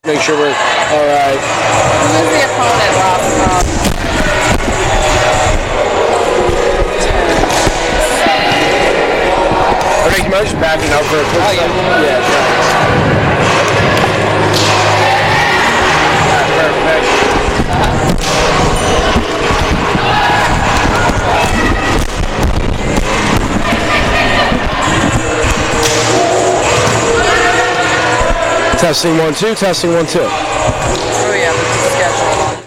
Make sure we're all right. Who's the opponent, Rob? Okay, you mind just backing up for a quick second? Yeah, thanks. Perfect. Testing 1 2. Testing 1 2. Oh yeah, this is scheduled.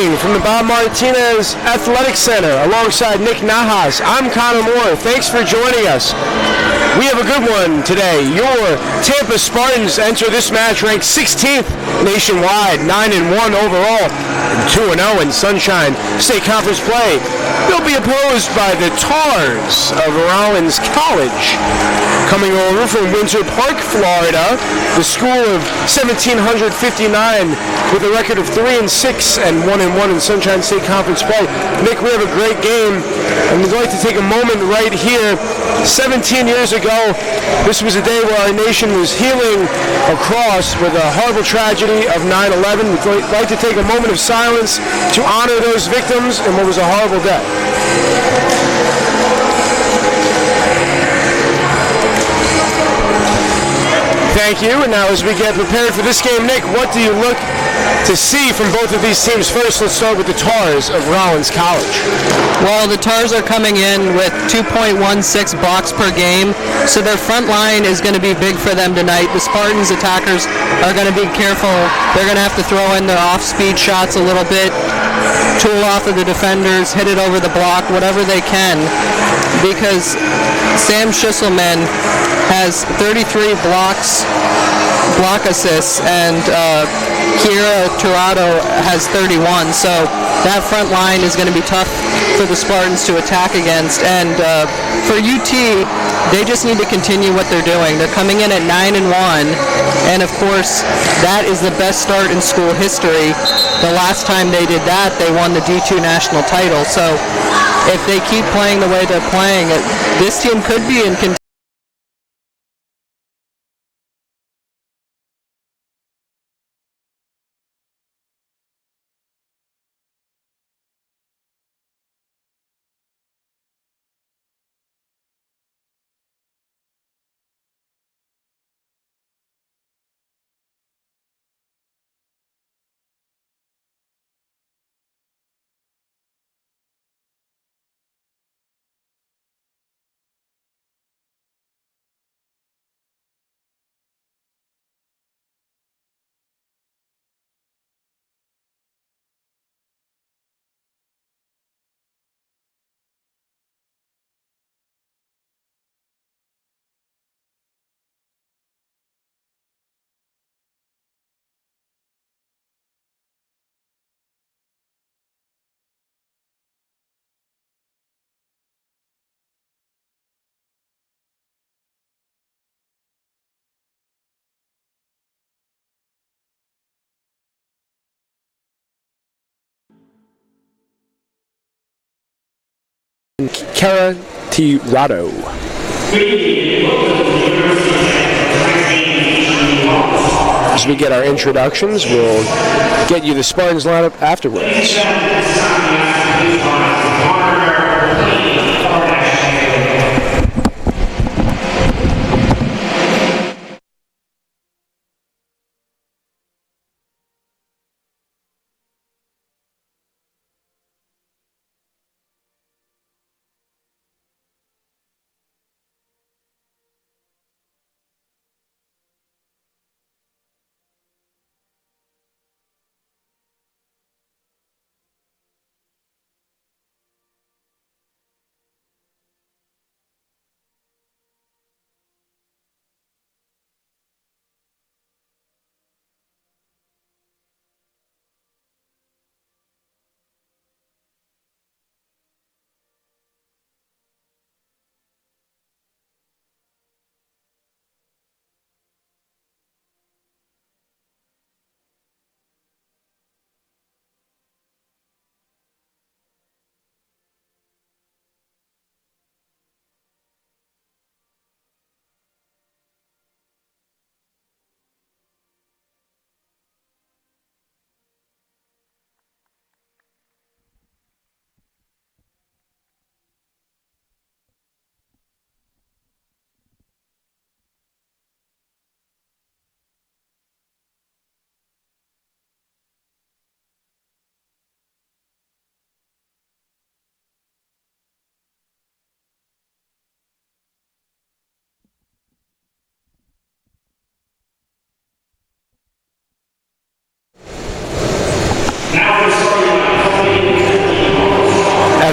Speaking from the Bob Martinez Athletic Center alongside Nick Nahas, I'm Connor Moore. Thanks for joining us. We have a good one today. Your Tampa Spartans enter this match ranked 16th nationwide, 9-1 overall, and 2-0 in Sunshine State Conference play. They'll be opposed by the Tars of Rollins College, coming over from Winter Park, Florida, the school of 1759 with a record of 3-6 and 1-1 in Sunshine State Conference play. Nick, we have a great game, and we'd like to take a moment right here. 17 years ago, this was a day where our nation was healing across with a horrible tragedy of 9/11. We'd like to take a moment of silence to honor those victims in what was a horrible day. Thank you. And now as we get prepared for this game, Nick, what do you look to see from both of these teams? First, let's start with the Tars of Rollins College. Well, the Tars are coming in with 2.16 blocks per game, so their front line is going to be big for them tonight. The Spartans attackers are going to be careful. They're going to have to throw in their off-speed shots a little bit, tool off of the defenders, hit it over the block, whatever they can, because Sam Schisselman has 33 block assists, and Kira Tirado has 31, so that front line is going to be tough for the Spartans to attack against. And for UT, they just need to continue what they're doing. They're coming in at 9-1, and of course, that is the best start in school history. The last time they did that, they won the D2 national title. So if they keep playing the way they're playing, this team could be in contention. Kara Tirado. As we get our introductions, we'll get you the Spartans lineup afterwards.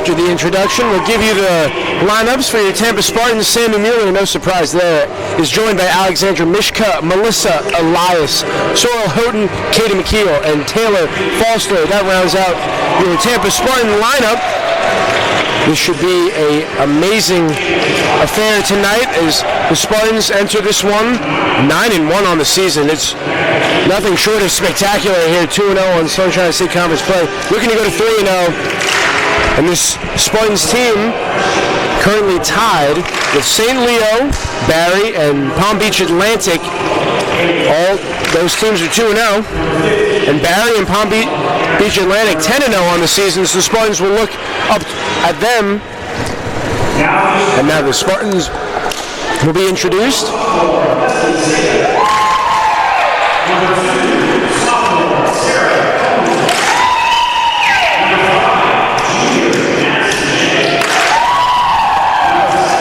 After the introduction, we'll give you the lineups for your Tampa Spartans. Sammy Mueller, no surprise there, is joined by Alexandra Mishka, Melissa Elias, Sorrel Houghton, Katie McKeel, and Taylor Falster. That rounds out your Tampa Spartan lineup. This should be an amazing affair tonight as the Spartans enter this one 9-1 on the season. It's nothing short of spectacular here, 2-0 on Sunshine State Conference play. Looking to go to 3-0, and this Spartans team currently tied with St. Leo, Barry, and Palm Beach Atlantic. All those teams are 2-0, and Barry and Palm Beach Atlantic 10-0 on the season, so the Spartans will look up at them. And now the Spartans will be introduced.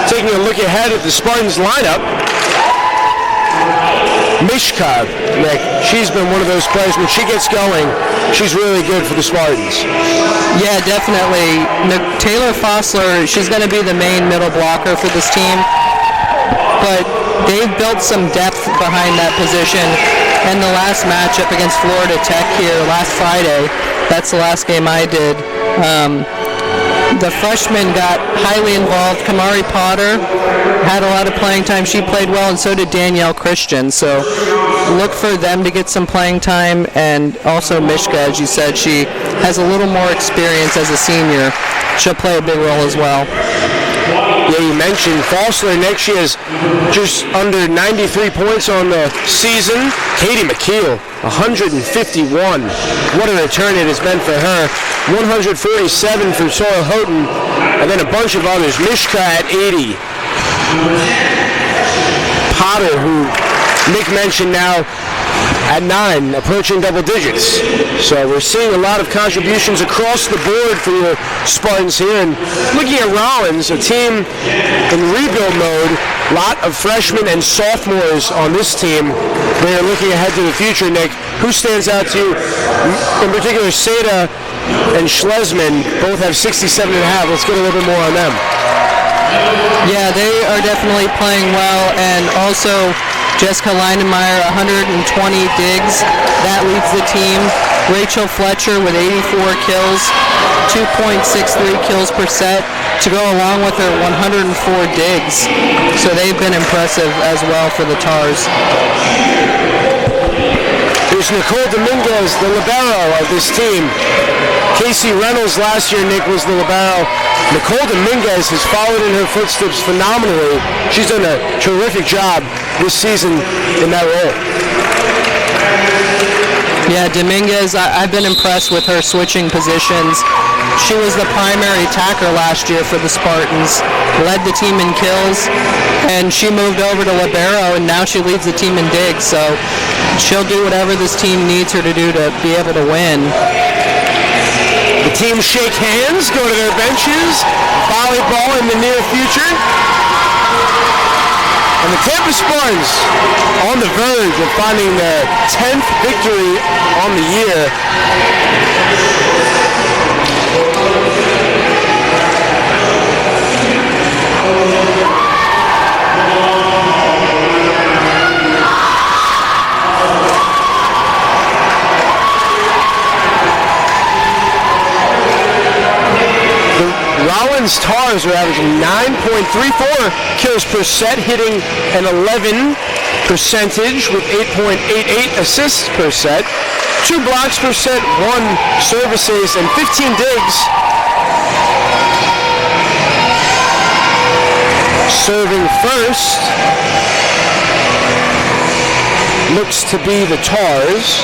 Taking a look ahead at the Spartans lineup, Mishka, Nick, she's been one of those players, when she gets going, she's really good for the Spartans. Yeah, definitely. Taylor Fossler, she's going to be the main middle blocker for this team, but they've built some depth behind that position. And the last matchup against Florida Tech here last Friday, that's the last game I did, the freshman got highly involved. Kamari Potter had a lot of playing time. She played well, and so did Danielle Christian. So look for them to get some playing time. And also Mishka, as you said, she has a little more experience as a senior. She'll play a big role as well. Yeah, you mentioned Falsler. Next, she has just under 93 points on the season. Katie McKeel, 151. What a return it has been for her. 147 for Sorrel Houghton, and then a bunch of others. Mishka at 80. Potter, who Nick mentioned, now at 9, approaching double digits. So we're seeing a lot of contributions across the board for your Spartans here. And looking at Rollins, a team in rebuild mode, a lot of freshmen and sophomores on this team. They are looking ahead to the future, Nick. Who stands out to you? In particular, Seda and Schlesman both have 67.5. Let's get a little bit more on them. Yeah, they are definitely playing well, and also Jessica Leinemeyer, 120 digs. That leads the team. Rachel Fletcher with 84 kills, 2.63 kills per set to go along with her 104 digs. So they've been impressive as well for the Tars. Here's Nicole Dominguez, the libero of this team. Casey Reynolds last year, Nick, was the libero. Nicole Dominguez has followed in her footsteps phenomenally. She's done a terrific job this season in that role. Yeah, Dominguez, I've been impressed with her switching positions. She was the primary attacker last year for the Spartans, led the team in kills, and she moved over to libero, and now she leads the team in digs. So she'll do whatever this team needs her to do to be able to win. The teams shake hands, go to their benches. Volleyball in the near future. And the Tampa Spartans on the verge of finding their 10th victory on the year. Rollins Tars are averaging 9.34 kills per set, hitting an 11 percentage with 8.88 assists per set, 2 blocks per set, 1 services, and 15 digs. Serving first looks to be the Tars.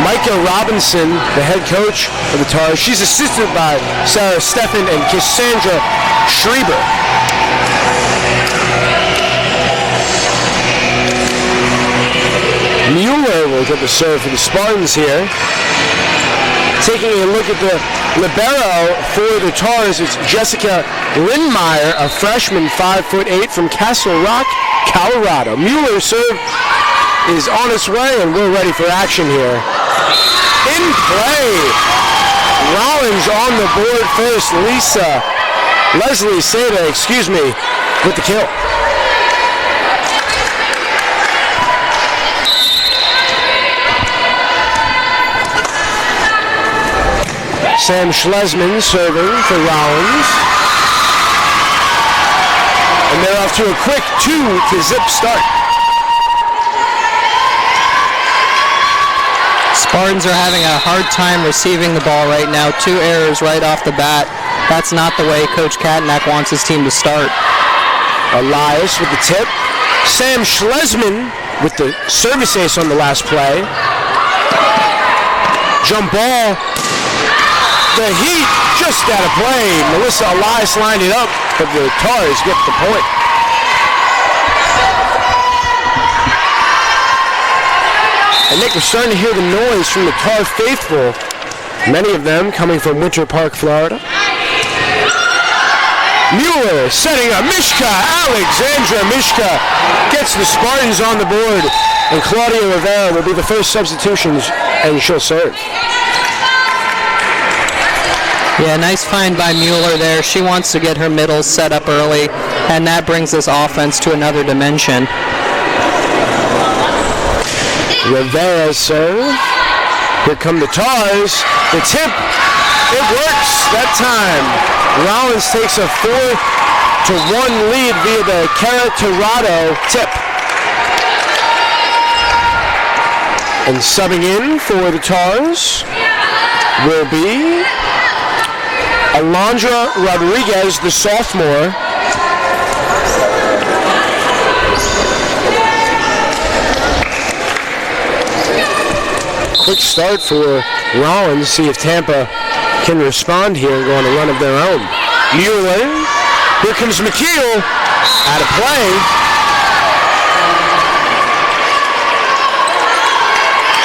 Micah Robinson, the head coach of the Tars. She's assisted by Sarah Steffen and Cassandra Schreiber. Mueller will get the serve for the Spartans here. Taking a look at the libero for the Tars, it's Jessica Lindmeyer, a freshman, 5'8" from Castle Rock, Colorado. Mueller's serve is on its way, and we're ready for action here. In play. Rollins on the board first. Leslie Seda, with the kill. Sam Schlesman serving for Rollins. And they're off to a quick 2-0 start. Spartans are having a hard time receiving the ball right now. 2 errors right off the bat. That's not the way Coach Katnack wants his team to start. Elias with the tip. Sam Schlesman with the service ace on the last play. Jump ball. The Heat just out of play. Melissa Elias lined it up, but the Tars get the point. And Nick, we're starting to hear the noise from the Tar faithful, many of them coming from Winter Park, Florida. Mueller setting up. Alexandra Mishka gets the Spartans on the board. And Claudia Rivera will be the first substitutions, and she'll serve. Yeah, nice find by Mueller there. She wants to get her middles set up early, and that brings this offense to another dimension. Rivera serve. Here come the Tars. The tip. It works that time. Rollins takes a 4-1 lead via the Cara Tirado tip. And subbing in for the Tars will be Alondra Rodriguez, the sophomore. Quick start for Rollins. See if Tampa can respond here and go on a run of their own. Mueller. Here comes McKeel. Out of play.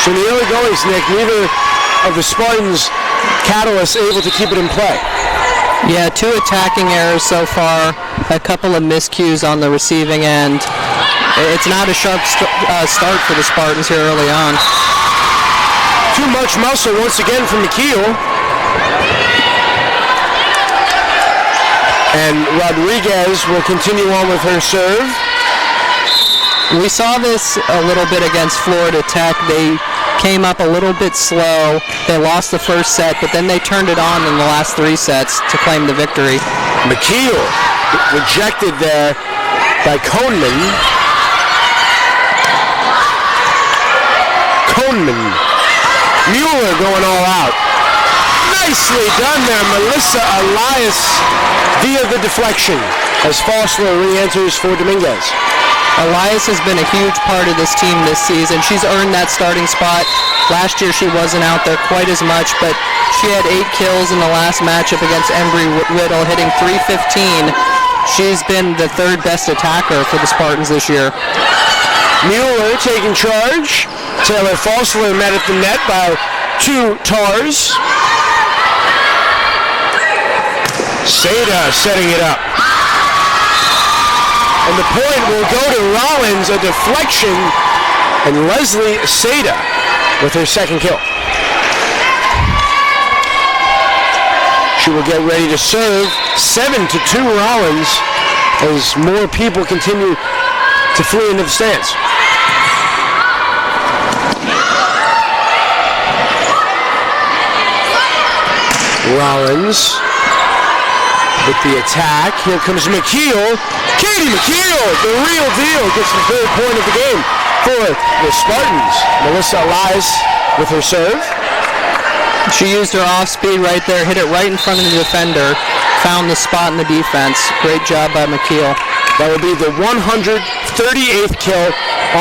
So in the early goings, Nick, neither of the Spartans catalysts able to keep it in play. Yeah, 2 attacking errors so far, a couple of miscues on the receiving end. It's not a sharp start for the Spartans here early on. Too much muscle once again from McKeel. And Rodriguez will continue on with her serve. We saw this a little bit against Florida Tech. They came up a little bit slow. They lost the first set, but then they turned it on in the last 3 sets to claim the victory. McKeel rejected there by Kohnman. Mueller going all out. Nicely done there, Melissa Elias via the deflection as Fossler re-enters for Dominguez. Elias has been a huge part of this team this season. She's earned that starting spot. Last year she wasn't out there quite as much, but she had 8 kills in the last matchup against Embry-Riddle, hitting .315. She's been the 3rd best attacker for the Spartans this year. Mueller taking charge. Taylor Fossler met at the net by 2 Tars. Seda setting it up. And the point will go to Rollins, a deflection, and Leslie Seda with her 2nd kill. She will get ready to serve. 7-2 Rollins as more people continue to flee into the stands. Rollins with the attack. Here comes McKeel. Katie McKeel, the real deal, gets the 3rd point of the game for the Spartans. Melissa Elias with her serve. She used her off speed right there, hit it right in front of the defender, found the spot in the defense. Great job by McKeel. That will be the 138th kill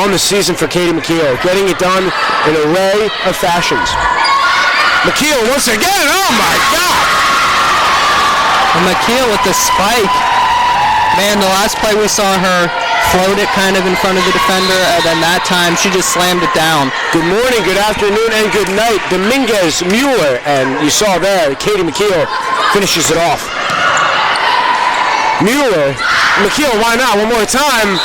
on the season for Katie McKeel, getting it done in an array of fashions. McKeel once again, oh my God! And McKeel with the spike. Man, the last play we saw her float it kind of in front of the defender, and then that time she just slammed it down. Good morning, good afternoon, and good night. Dominguez, Mueller, and you saw there, Katie McKeel finishes it off. Mueller, McKeel, why not? One more time.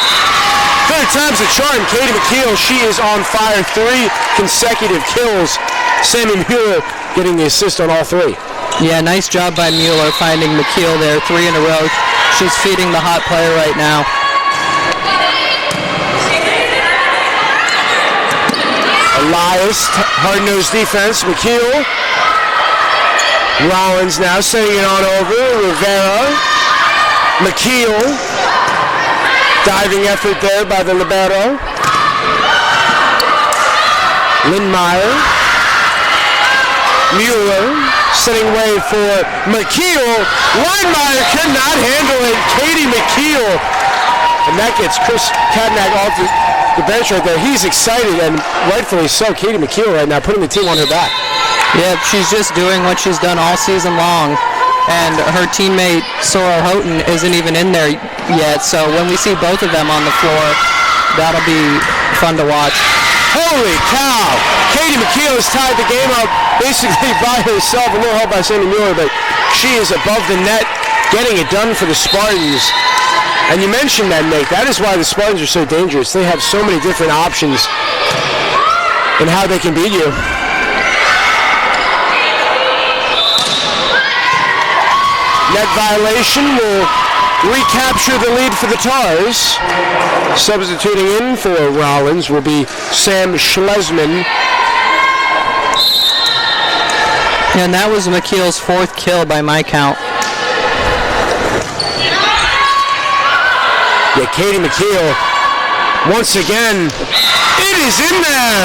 3rd time's the charm. Katie McKeel, she is on fire. 3 consecutive kills Sammy Mueller getting the assist on all three. Yeah, nice job by Mueller finding McKeel there, 3 in a row. She's feeding the hot player right now. Elias, hard-nosed defense. McKeel. Rollins now sending it on over. Rivera. McKeel. Diving effort there by the libero. Lindmeyer. Mueller setting way for McKeel. Lindmeyer could not handle it. Katie McKeel. And that gets Chris Katnack off the bench right there. He's excited, and rightfully so. Katie McKeel right now putting the team on her back. Yeah, she's just doing what she's done all season long. And her teammate, Sorrel Houghton, isn't even in there yet. So when we see both of them on the floor, that'll be fun to watch. Holy cow! Katie McKeel has tied the game up basically by herself. A little help by Sammy Mueller, but she is above the net, getting it done for the Spartans. And you mentioned that, Nate. That is why the Spartans are so dangerous. They have so many different options in how they can beat you. Net violation will recapture the lead for the Tars. Substituting in for Rollins will be Sam Schlesman. And that was McKeel's 4th kill by my count. Yeah, Katie McKeel, once again, it is in there.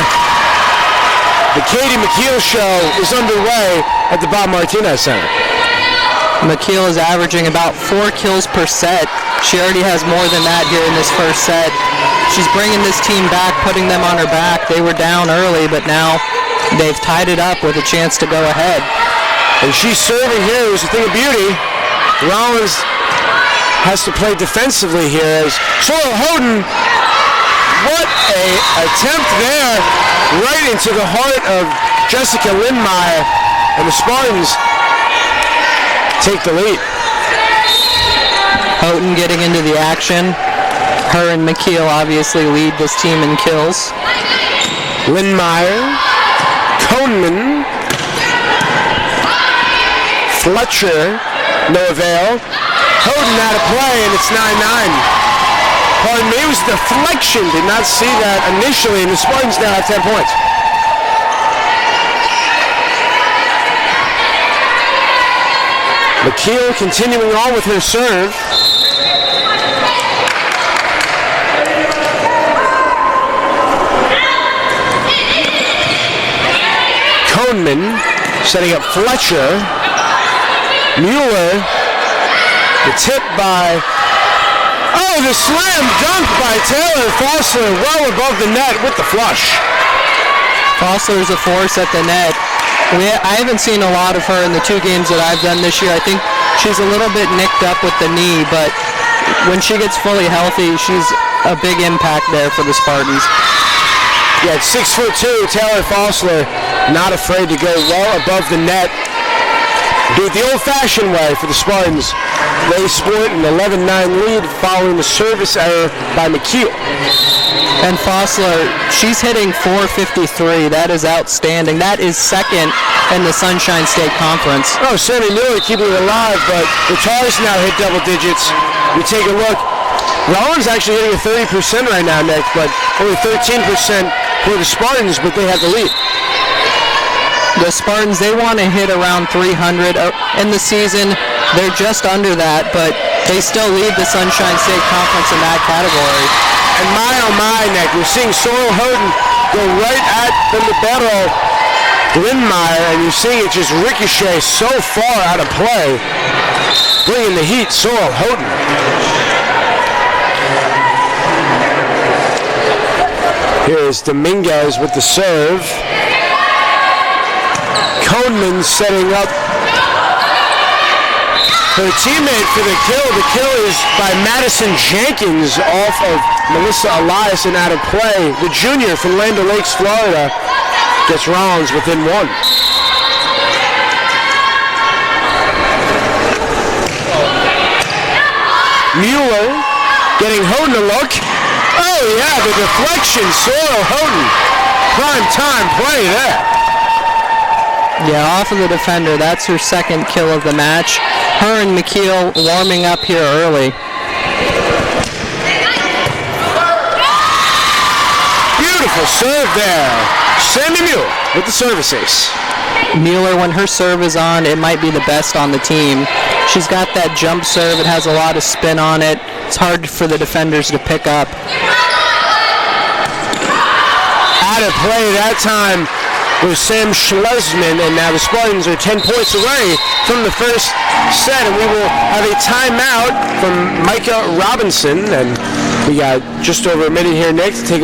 The Katie McKeel show is underway at the Bob Martinez Center. McKeel is averaging about 4 kills per set. She already has more than that here in this first set. She's bringing this team back, putting them on her back. They were down early, but now they've tied it up with a chance to go ahead. And she's serving here is a thing of beauty. Rollins has to play defensively here as Sorrel Houghton. What a attempt there, right into the heart of Jessica Lindmeyer, and the Spartans take the lead. Houghton getting into the action. Her and McKeel obviously lead this team in kills. Lindmeyer, Kohnman, Fletcher, no avail. Houghton out of play, and it's 9-9. Pardon me, it was deflection. Did not see that initially, and the Spartans now have 10 points. McKeel continuing on with her serve. Kohnman setting up Fletcher. Mueller. The tip by... Oh, the slam dunk by Taylor Fossler well above the net with the flush. Fossler's a force at the net. I haven't seen a lot of her in the 2 games that I've done this year. I think she's a little bit nicked up with the knee, but when she gets fully healthy, she's a big impact there for the Spartans. Yeah, at 6'2", Taylor Fossler not afraid to go well above the net. Do it the old-fashioned way for the Spartans. They sport an 11-9 lead following the service error by McKeel. And Fossler, she's hitting .453. That is outstanding. That is second in the Sunshine State Conference. Oh, Sammy Mueller keeping it alive, but the Tars now hit double digits. We take a look. Rollins actually hitting a 30% right now, Nick, but only 13% for the Spartans, but they have the lead. The Spartans, they want to hit around 300 in the season. They're just under that, but they still lead the Sunshine State Conference in that category. And my, oh my, Nick, we're seeing Sorrel Houghton go right at the libero, Lindmeyer, and you're seeing it just ricochet so far out of play. Bringing the heat, Sorrel Houghton. Here is Dominguez with the serve. Kohnman setting up her teammate for the kill. The kill is by Madison Jenkins off of Melissa Elias and out of play. The junior from Land O'Lakes, Florida, gets Rollins within 1. Mueller getting Houghton a look. Oh yeah, the deflection, Sorrel Houghton. Prime time play there. Yeah, off of the defender. That's her second kill of the match. Her and McKeel warming up here early. Beautiful serve there. Sammy Mueller with the service ace. Mueller, when her serve is on, it might be the best on the team. She's got that jump serve. It has a lot of spin on it. It's hard for the defenders to pick up. Out of play that time was Sam Schlesman, and now the Spartans are 10 points away from the first set, and we will have a timeout from Micah Robinson, and we got just over a minute here, Nick, to take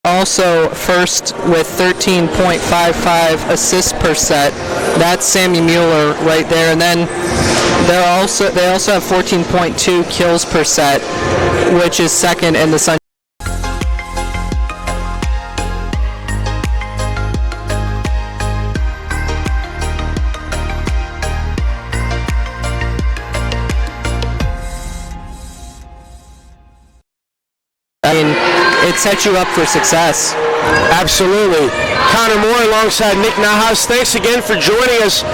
Also first with 13.55 assists per set. That's Sammy Mueller right there, and then they also have 14.2 kills per set, which is second in the Sun. It sets you up for success. Absolutely. Connor Moore alongside Nick Nahas. Thanks again for joining us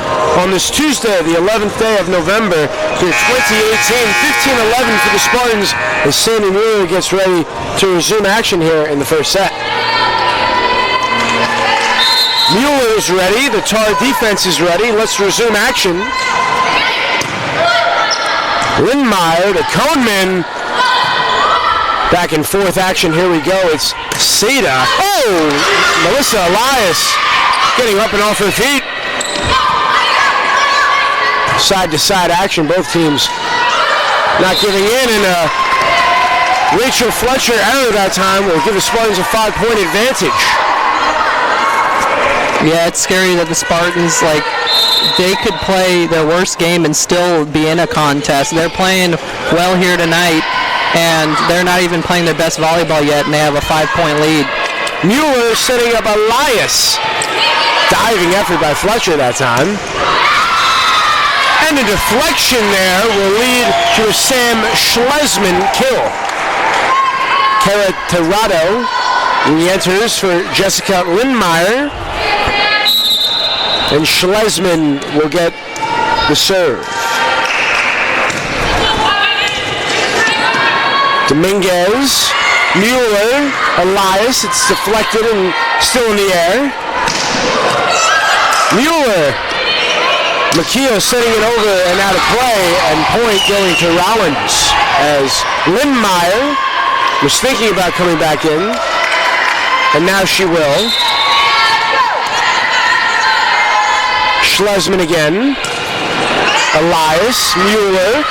on this Tuesday, the 11th day of November, here 2018. 15-11 for the Spartans as Sammy Mueller gets ready to resume action here in the first set. Mueller is ready. The Tar defense is ready. Let's resume action. Lindmeyer to Kohnman. Back and forth action, here we go. It's Seda. Oh, Melissa Elias getting up and off her feet. Side to side action, both teams not giving in, and Rachel Fletcher error that time will give the Spartans a 5-point advantage. Yeah, it's scary that the Spartans, they could play their worst game and still be in a contest. They're playing well here tonight, and they're not even playing their best volleyball yet, and they have a 5-point lead. Mueller setting up Elias. Diving effort by Fletcher that time. And a deflection there will lead to a Sam Schlesman kill. Kara Tirado re-enters for Jessica Lindmeyer. And Schlesman will get the serve. Dominguez, Mueller, Elias, it's deflected and still in the air. Mueller, McKeel setting it over and out of play, and point going to Rollins as Lindmeyer was thinking about coming back in, and now she will. Schlesman again, Elias, Mueller,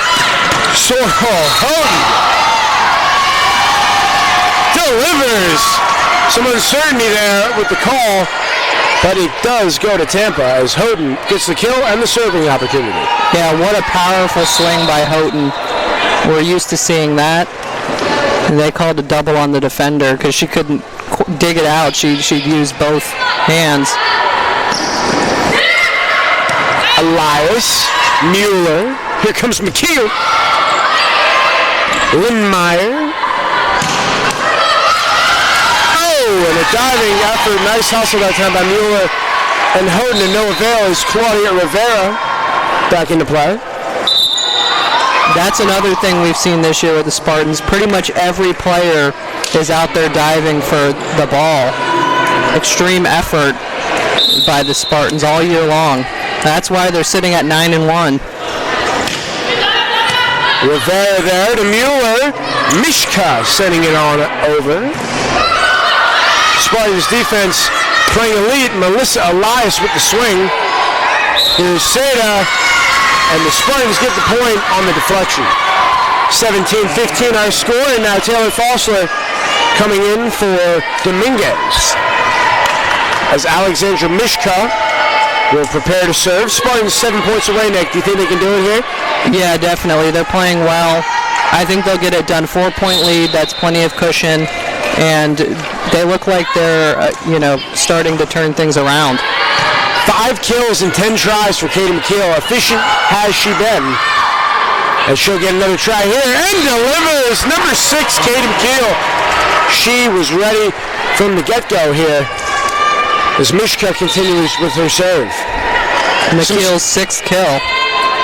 Houghton. Delivers. Some uncertainty there with the call, but it does go to Tampa as Houghton gets the kill and the serving opportunity. Yeah, what a powerful swing by Houghton. We're used to seeing that. And they called a double on the defender because she couldn't dig it out. She'd use both hands. Elias, Mueller. Here comes McKeel. Lindmeyer. And a diving effort, nice hustle that time by Mueller, and Houghton to no avail as Claudia Rivera back into play. That's another thing we've seen this year with the Spartans. Pretty much every player is out there diving for the ball. Extreme effort by the Spartans all year long. That's why they're sitting at 9-1. Rivera there to Mueller. Mishka sending it on over. Spartans defense playing elite. Melissa Elias with the swing. Here's Seda, and the Spartans get the point on the deflection. 17-15 our score, and now Taylor Fossler coming in for Dominguez. As Alexandra Mishka will prepare to serve. Spartans 7 points away, Nick. Do you think they can do it here? Yeah, definitely. They're playing well. I think they'll get it done. 4-point lead. That's plenty of cushion. And they look like they're, starting to turn things around. 5 kills and 10 tries for Katie McKeel. Efficient has she been. And she'll get another try here and delivers. Number 6, Katie McKeel. She was ready from the get-go here as Mishka continues with her serve. McKeel's 6th kill.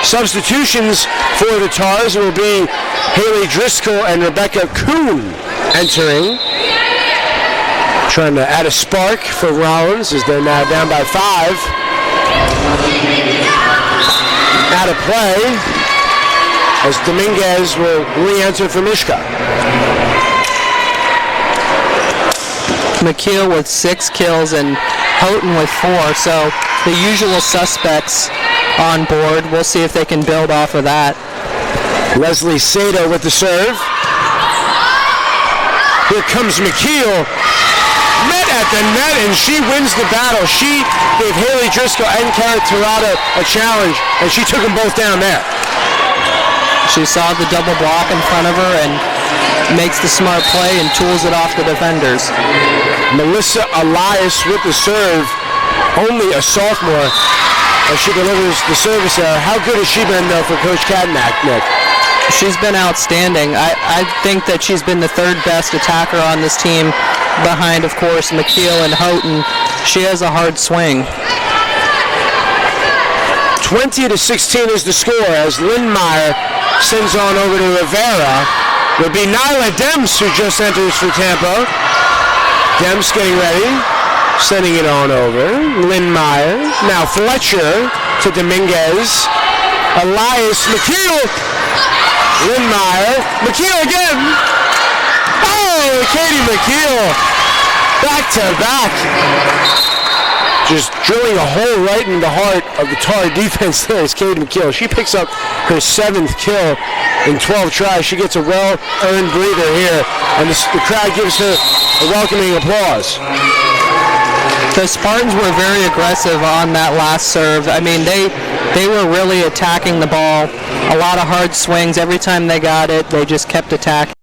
Substitutions for the Tars will be Haley Driscoll and Rebecca Kuhn entering. Trying to add a spark for Rollins as they're now down by 5. Out of play as Dominguez will re-enter for Mishka. McKeel with 6 kills and Houghton with 4, so the usual suspects on board. We'll see if they can build off of that. Leslie Sato with the serve. Here comes McKeel. Met at the net, and she wins the battle. She gave Haley Driscoll and Karen Tirado a challenge, and she took them both down there. She saw the double block in front of her and makes the smart play and tools it off the defenders. Melissa Elias with the serve, only a sophomore, as she delivers the service error. How good has she been, though, for Coach Cadnack, Nick? She's been outstanding. I think that she's been the 3rd best attacker on this team, behind, of course, McKeel and Houghton. She has a hard swing. 20-16 is the score as Lindmeyer sends on over to Rivera. Would be Nyla Demps who just enters for Tampa. Demps getting ready, sending it on over. Lindmeyer, now Fletcher to Dominguez. Elias, McKeel, Lindmeyer, McKeel again. Oh, Katie McKeel, back to back. Just drilling a hole right in the heart of the Tar defense there is Katie McKeel. She picks up her 7th kill in 12 tries. She gets a well-earned breather here, and the crowd gives her a welcoming applause. The Spartans were very aggressive on that last serve. I mean, they were really attacking the ball. A lot of hard swings. Every time they got it, they just kept attacking.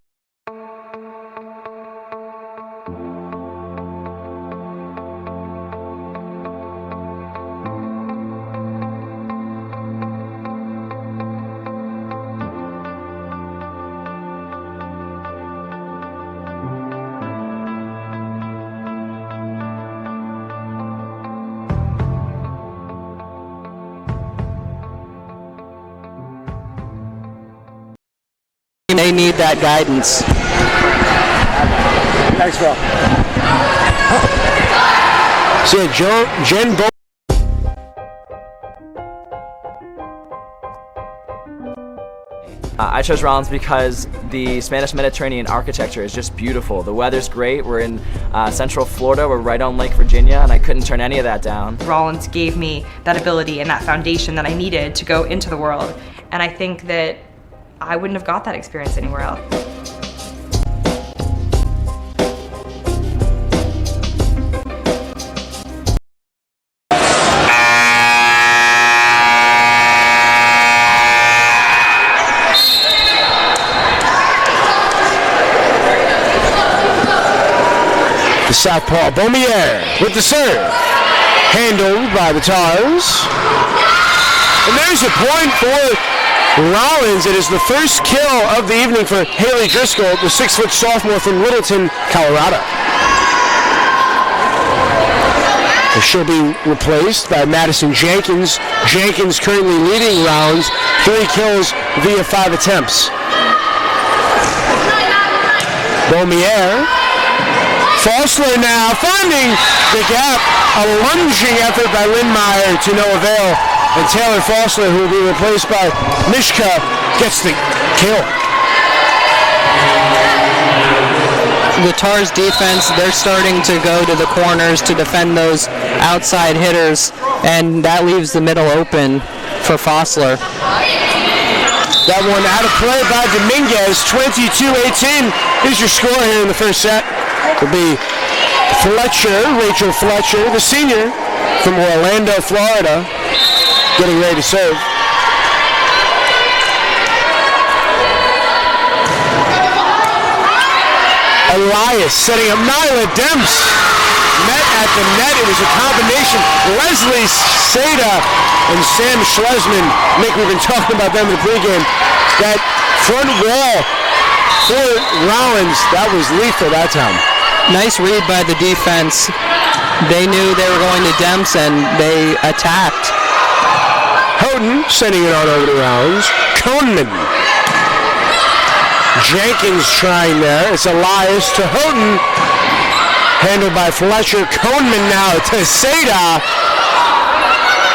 They need that guidance. Thanks, Phil. See, Jen Bo. I chose Rollins because the Spanish Mediterranean architecture is just beautiful. The weather's great. We're in Central Florida. We're right on Lake Virginia, and I couldn't turn any of that down. Rollins gave me that ability and that foundation that I needed to go into the world. And I think that I wouldn't have got that experience anywhere else. The southpaw, Beaumier with the serve. Handled by the Tars. And there's a point for Rollins. It is the first kill of the evening for Haley Driscoll, the 6-foot sophomore from Littleton, Colorado. She'll be replaced by Madison Jenkins. Jenkins currently leading Rollins, 3 kills via 5 attempts. Beaumier. Fosler now finding the gap. A lunging effort by Lindmeyer to no avail. And Taylor Fosler, who will be replaced by Mishka, gets the kill. The Tars defense, they're starting to go to the corners to defend those outside hitters, and that leaves the middle open for Fosler. That one out of play by Dominguez, 22-18. Here's your score here in the first set. It'll be Fletcher, Rachel Fletcher, the senior, from Orlando, Florida, getting ready to serve. Elias setting up Nyla Demps. Met at the net. It was a combination. Leslie Seda and Sam Schlesman. Nick, we've been talking about them in the pregame. That front wall for Rollins, that was lethal that time. Nice read by the defense. They knew they were going to Demps and they attacked. Houghton sending it on over to Rollins. Kohnman. Jenkins trying there. It's Elias to Houghton. Handled by Fletcher. Kohnman now to Seda.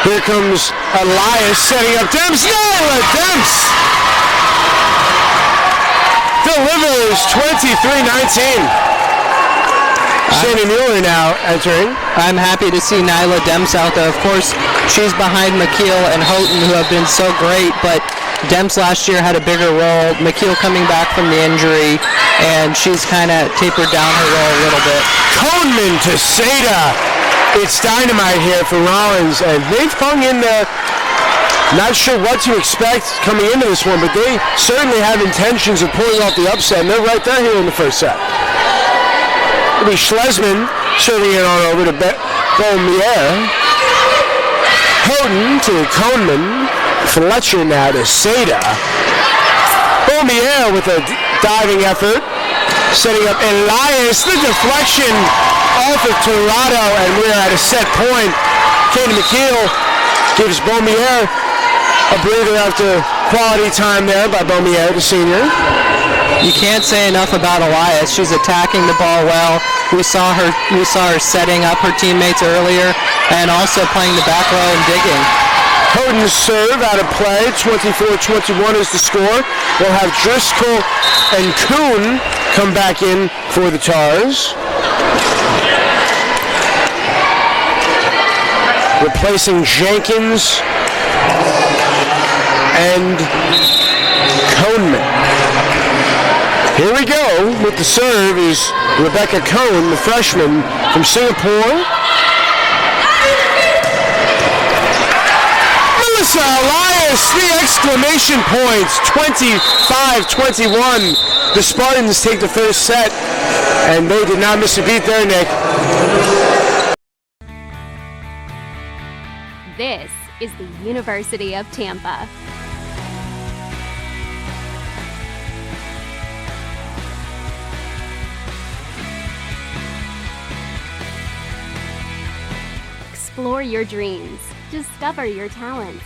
Here comes Elias setting up Demps. Nyla Demps delivers 23-19. Sandy Mueller now entering. I'm happy to see Nyla Demps out there. Of course, she's behind McKeel and Houghton, who have been so great, but Demps last year had a bigger role. McKeel coming back from the injury, and she's kind of tapered down her role a little bit. Kohnman to Seda. It's dynamite here for Rollins, and they've hung in there. Not sure what to expect coming into this one, but they certainly have intentions of pulling off the upset, and they're right there here in the first set. It'll be Schlesman serving it on over to Beaumier. Houghton to Kohnman. Fletcher now to Seda. Beaumier with a diving effort. Setting up Elias. The deflection off of Torado, and we're at a set point. Katie McKeel gives Beaumier a breather after quality time there by Beaumier, the senior. You can't say enough about Elias. She's attacking the ball well. We saw her setting up her teammates earlier and also playing the back row and digging. Houghton's serve out of play. 24-21 is the score. We'll have Driscoll and Kuhn come back in for the Tars. Replacing Jenkins and Kohnman. Here we go with the serve is Rebecca Cohn, the freshman from Singapore. Melissa Elias, the exclamation points, 25-21. The Spartans take the first set, and they did not miss a beat there, Nick. This is the University of Tampa. Explore your dreams. Discover your talents.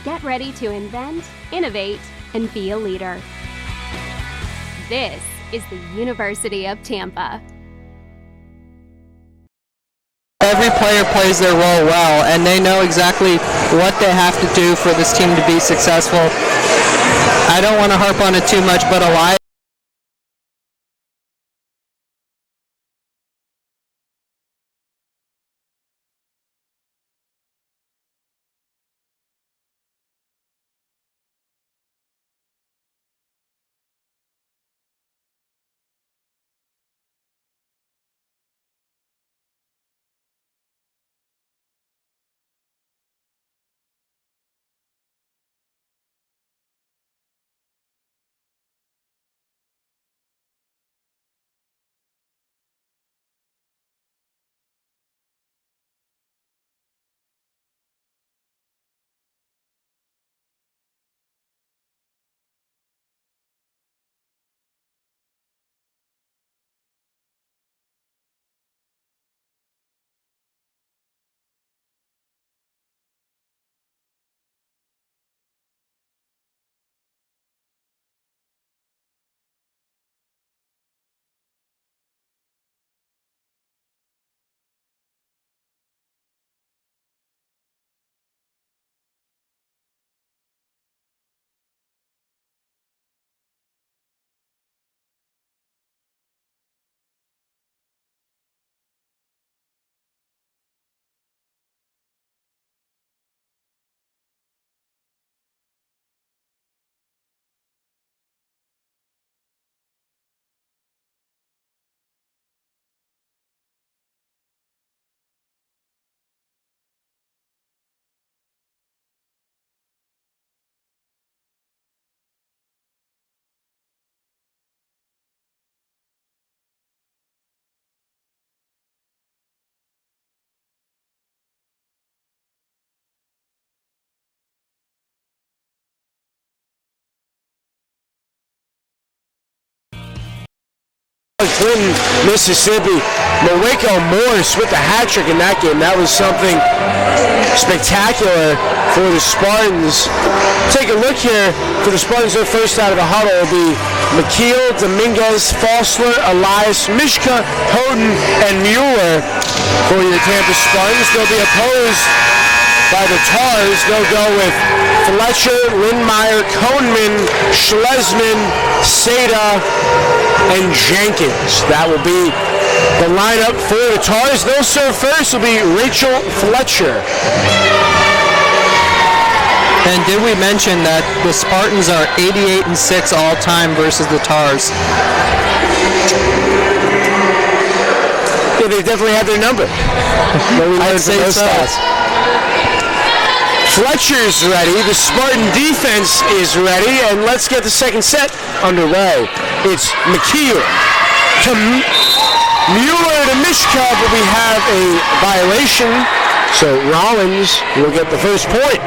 Get ready to invent, innovate, and be a leader. This is the University of Tampa. Every player plays their role well, and they know exactly what they have to do for this team to be successful. I don't want to harp on it too much, but Elias Clinton, Mississippi. Maweko Morse with the hat trick in that game. That was something spectacular for the Spartans. Take a look here for the Spartans. Their first out of the huddle will be McKeel, Dominguez, Fossler, Elias, Mishka, Houghton, and Mueller for your Tampa Spartans. They'll be opposed by the Tars. They'll go with Fletcher, Lindmeyer, Kohnman, Schlesman, Seda, and Jenkins. That will be the lineup for the Tars. They'll serve first will be Rachel Fletcher. And did we mention that the Spartans are 88-6 all-time versus the Tars? Yeah, they definitely had their number. I'd say so. Fletcher's ready, the Spartan defense is ready, and let's get the second set underway. It's McKeel to Mueller to Mishka, but we have a violation, so Rollins will get the first point.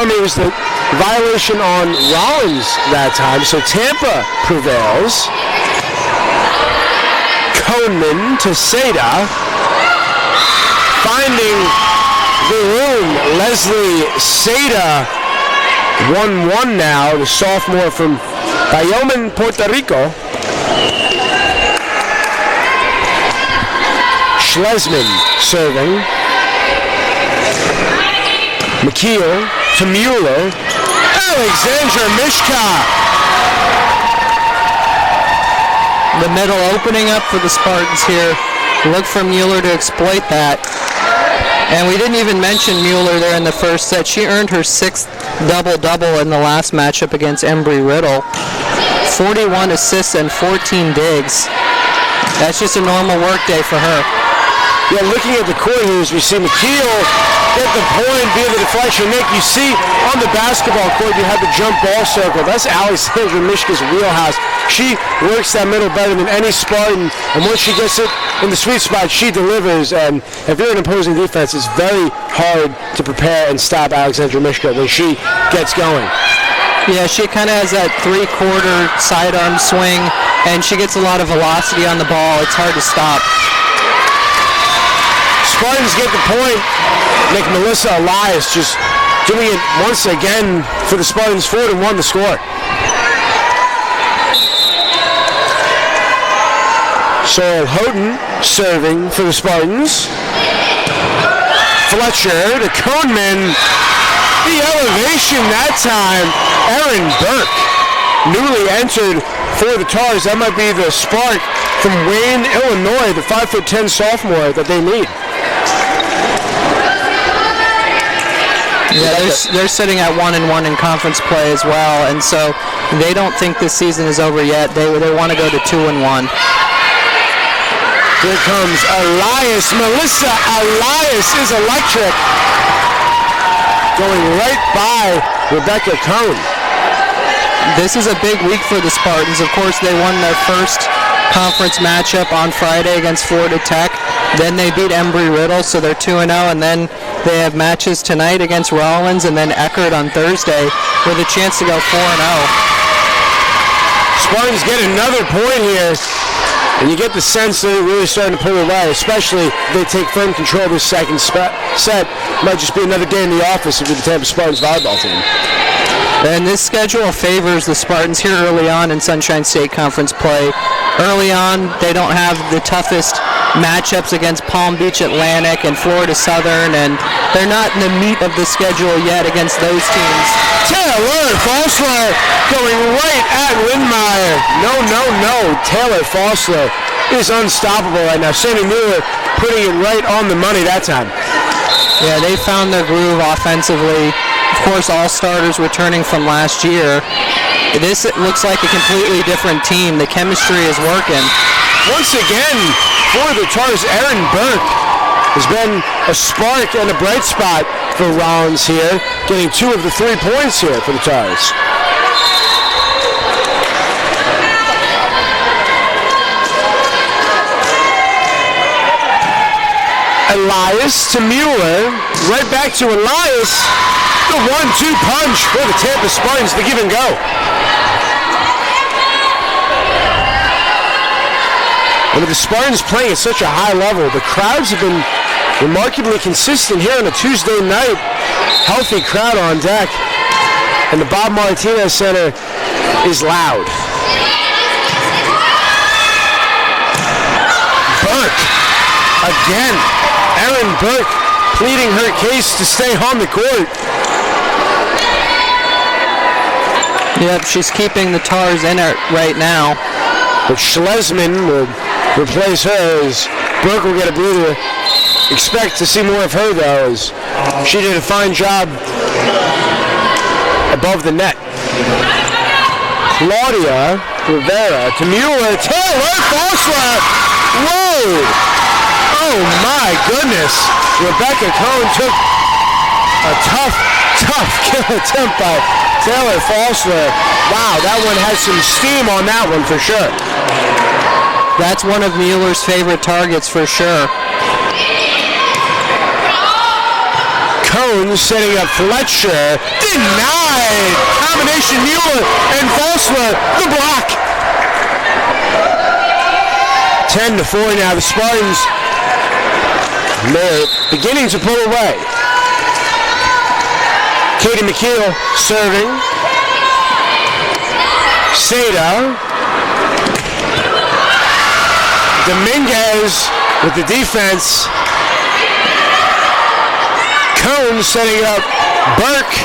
It was the violation on Rollins that time, so Tampa prevails. Kohnman to Seda. Finding the room, Leslie Seda, 1-1 now, the sophomore from Bayamón, Puerto Rico. Schlesman serving. McKeel to Mueller. Alexandra Mishka. The middle opening up for the Spartans here. Look for Mueller to exploit that. And we didn't even mention Mueller there in the first set. She earned her 6th double-double in the last matchup against Embry-Riddle. 41 assists and 14 digs. That's just a normal work day for her. Yeah, looking at the court here, as we see McKeel get the point via the deflection. Nick, you see on the basketball court, you have the jump ball circle. That's Alexandra Mishka's wheelhouse. She works that middle better than any Spartan, and once she gets it in the sweet spot, she delivers. And if you're an opposing defense, it's very hard to prepare and stop Alexandra Mishka when she gets going. Yeah, she kind of has that three-quarter sidearm swing, and she gets a lot of velocity on the ball. It's hard to stop. Spartans get the point. Nick, Melissa Elias just doing it once again for the Spartans. 4-1 the score. So Houghton serving for the Spartans. Fletcher to Kohnman. The elevation that time. Aaron Burke, newly entered for the Tars. That might be the spark from Wayne, Illinois, the 5'10" sophomore that they need. Yeah, they're sitting at 1-1 in conference play as well, and so they don't think this season is over yet. They want to go to 2-1. Here comes Elias. Melissa Elias is electric. Going right by Rebecca Cohn. This is a big week for the Spartans. Of course, they won their first conference matchup on Friday against Florida Tech. Then they beat Embry-Riddle, so they're 2-0, and then they have matches tonight against Rollins and then Eckerd on Thursday with a chance to go 4-0. Spartans get another point here, and you get the sense that they're really starting to pull away, especially if they take firm control of this second set. Might just be another day in the office of the Tampa Spartans volleyball team. And this schedule favors the Spartans here early on in Sunshine State Conference play. Early on, they don't have the toughest matchups against Palm Beach Atlantic and Florida Southern, and they're not in the meat of the schedule yet against those teams. Taylor Fossler going right at Lindmeyer. No. Taylor Fossler is unstoppable right now. Sammy Mueller putting it right on the money that time. Yeah, they found their groove offensively. Of course, all starters returning from last year. This looks like a completely different team. The chemistry is working. Once again, for the Tars, Aaron Burke has been a spark and a bright spot for Rollins here, getting 2 of the 3 points here for the Tars. Elias to Mueller, right back to Elias. The 1-2 punch for the Tampa Spartans, the give and go. And with the Spartans playing at such a high level, the crowds have been remarkably consistent here on a Tuesday night. Healthy crowd on deck. And the Bob Martinez Center is loud. Burke. Again. Erin Burke pleading her case to stay on the court. Yep, she's keeping the Tars in it right now. But Schlesman will replace her as Burke will get a breather. Expect to see more of her, though, as she did a fine job above the net. Claudia Rivera to Mueller. Taylor Fossler. Whoa! Oh, my goodness. Rebecca Cohn took a tough kill attempt by Taylor Fossler. Wow, that one has some steam on that one for sure. That's one of Mueller's favorite targets for sure. Cohn setting up Fletcher. Denied! Combination Mueller and Fossler. The block. 10-4 now. The Spartans, they're beginning to pull away. Katie McKeel serving. Seda. Dominguez with the defense. Cohn setting up Burke.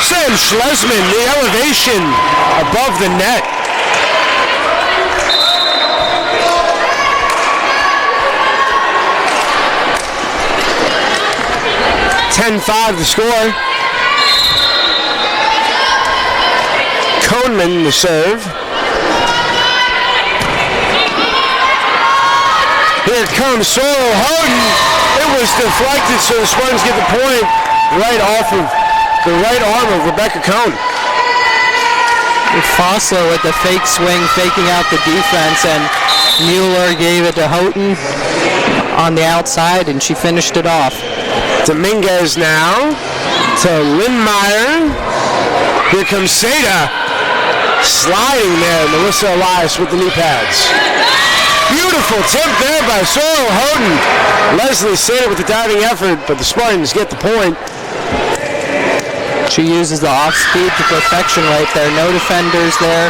Sam Schlesman, the elevation above the net. .10-5 the score. Cohnman the serve. Here comes Sorrel Houghton. It was deflected, so the Spartans get the point right off of the right arm of Rebecca Cohn. Fossler with the fake swing, faking out the defense, and Mueller gave it to Houghton on the outside, and she finished it off. Dominguez now to Lindmeyer. Here comes Seda. Sliding there, Melissa Elias with the knee pads. Beautiful tip there by Sorrel Houghton. Leslie Seda with the diving effort, but the Spartans get the point. She uses the off-speed to perfection right there. No defenders there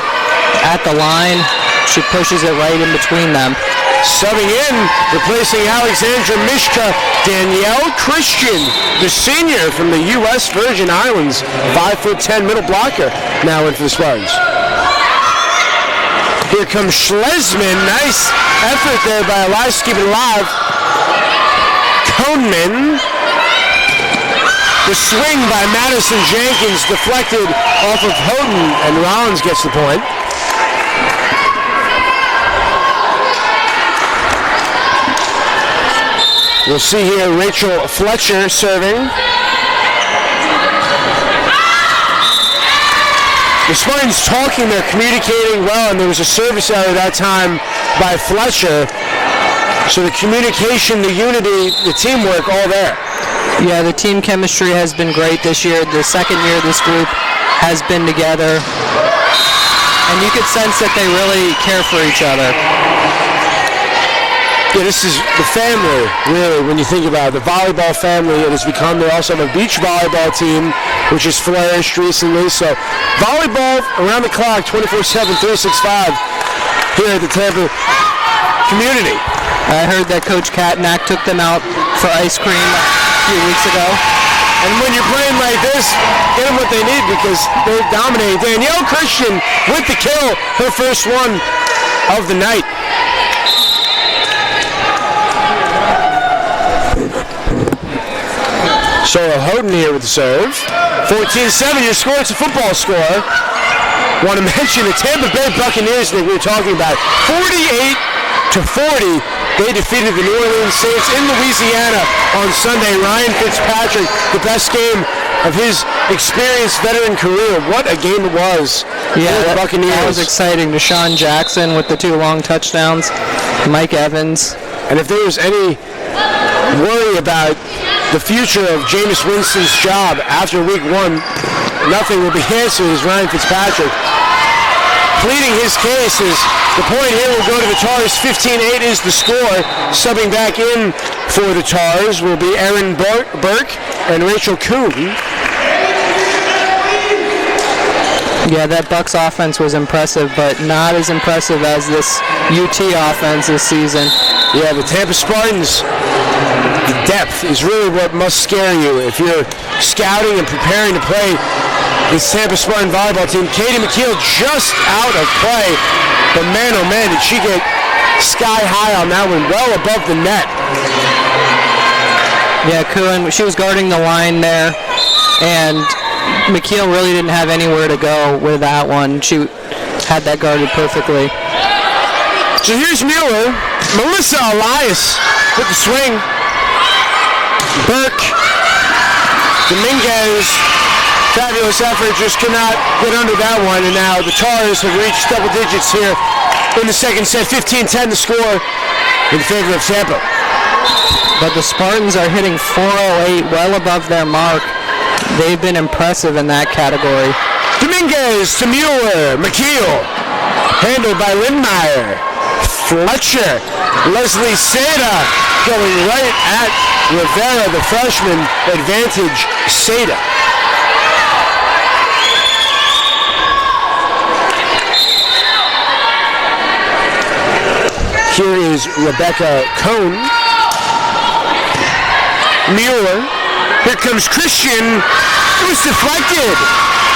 at the line. She pushes it right in between them. Subbing in, replacing Alexandra Mishka, Danielle Christian, the senior from the U.S. Virgin Islands, 5'10" middle blocker, now in for the Spartans. Here comes Schlesman, nice effort there by Elias to keep it alive. Cohnman, the swing by Madison Jenkins deflected off of Houghton, and Rollins gets the point. We'll see here Rachel Fletcher serving. The Spartans talking, they're communicating well, and there was a service error that time by Fletcher. So the communication, the unity, the teamwork, all there. Yeah, the team chemistry has been great this year. The second year this group has been together. And you could sense that they really care for each other. Yeah, this is the family, really, when you think about it. The volleyball family it has become. They also have a beach volleyball team, which has flourished recently. So volleyball around the clock, 24/7, 365 here at the Tampa community. I heard that Coach Katnack took them out for ice cream a few weeks ago. And when you're playing like this, get them what they need because they're dominating. Danielle Christian with the kill, her first one of the night. Sorrel Houghton here with the serve. 14-7, your score. It's a football score. Want to mention the Tampa Bay Buccaneers that we were talking about. 48-40, they defeated the New Orleans Saints in Louisiana on Sunday. Ryan Fitzpatrick, the best game of his experienced veteran career. What a game it was. Yeah, the Buccaneers. That was exciting. Deshaun Jackson with the 2 long touchdowns. Mike Evans. And if there was any worry about the future of Jameis Winston's job after week 1, nothing will be answered as Ryan Fitzpatrick pleading his case as the point here will go to the Tars. 15-8 is the score. Subbing back in for the Tars will be Erin Burke and Rachel Kuhn. Yeah, that Bucks offense was impressive, but not as impressive as this UT offense this season. Yeah, the Tampa Spartans, the depth is really what must scare you if you're scouting and preparing to play this Tampa Spartan volleyball team. Katie McKeel just out of play, but man, oh man, did she get sky high on that one, well above the net. Yeah, Kuhn, she was guarding the line there, and McKeel really didn't have anywhere to go with that one. She had that guarded perfectly. So here's Mueller. Melissa Elias with the swing. Burke. Dominguez. Fabulous effort. Just could not get under that one. And now the Tars have reached double digits here in the second set. 15-10 the score in favor of Tampa. But the Spartans are hitting 408, well above their mark. They've been impressive in that category. Dominguez to Mueller. McKeel. Handled by Lindmeyer. Fletcher. Leslie Seda going right at Rivera, the freshman. Advantage Seda. Here is Rebecca Cohn. Mueller. Here comes Christian. It was deflected.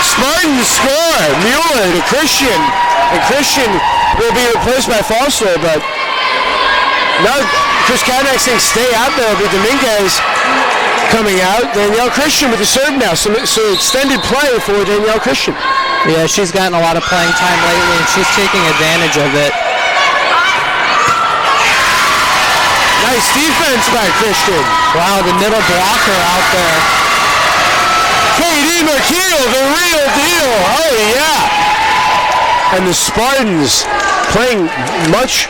Spartans score. Mueller to Christian. And Christian will be replaced by Foster, but now Chris Kavanaugh saying stay out there. But Dominguez coming out. Danielle Christian with the serve now. So extended play for Danielle Christian. Yeah, she's gotten a lot of playing time lately, and she's taking advantage of it. Nice defense by Christian. Wow, the middle blocker out there. Katie McKeel, the real deal. Oh, yeah. And the Spartans playing much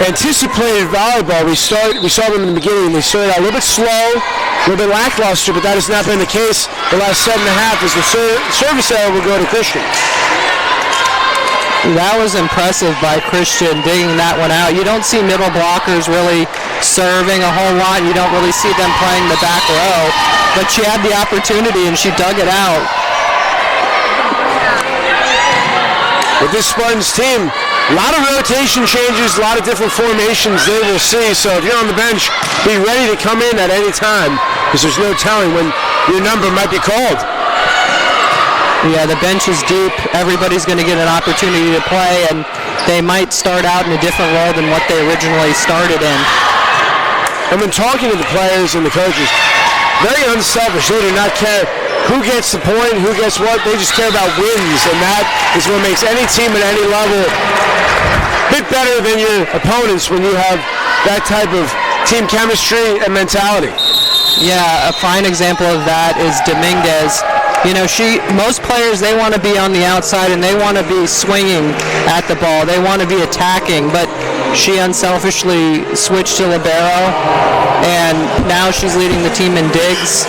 anticipated volleyball. We saw them in the beginning. They started out a little bit slow, a little bit lackluster, but that has not been the case the last 7.5 as the service error will go to Christian. That was impressive by Christian, digging that one out. You don't see middle blockers really serving a whole lot. You don't really see them playing the back row. But she had the opportunity and she dug it out. With this Spartans team, a lot of rotation changes, a lot of different formations they will see. So if you're on the bench, be ready to come in at any time because there's no telling when your number might be called. Yeah, the bench is deep. Everybody's going to get an opportunity to play, and they might start out in a different role than what they originally started in. And when talking to the players and the coaches, very unselfish. They do not care who gets the point, who gets what. They just care about wins, and that is what makes any team at any level a bit better than your opponents when you have that type of team chemistry and mentality. Yeah, a fine example of that is Dominguez. You know, most players, they want to be on the outside and they want to be swinging at the ball. They want to be attacking, but she unselfishly switched to libero, and now she's leading the team in digs.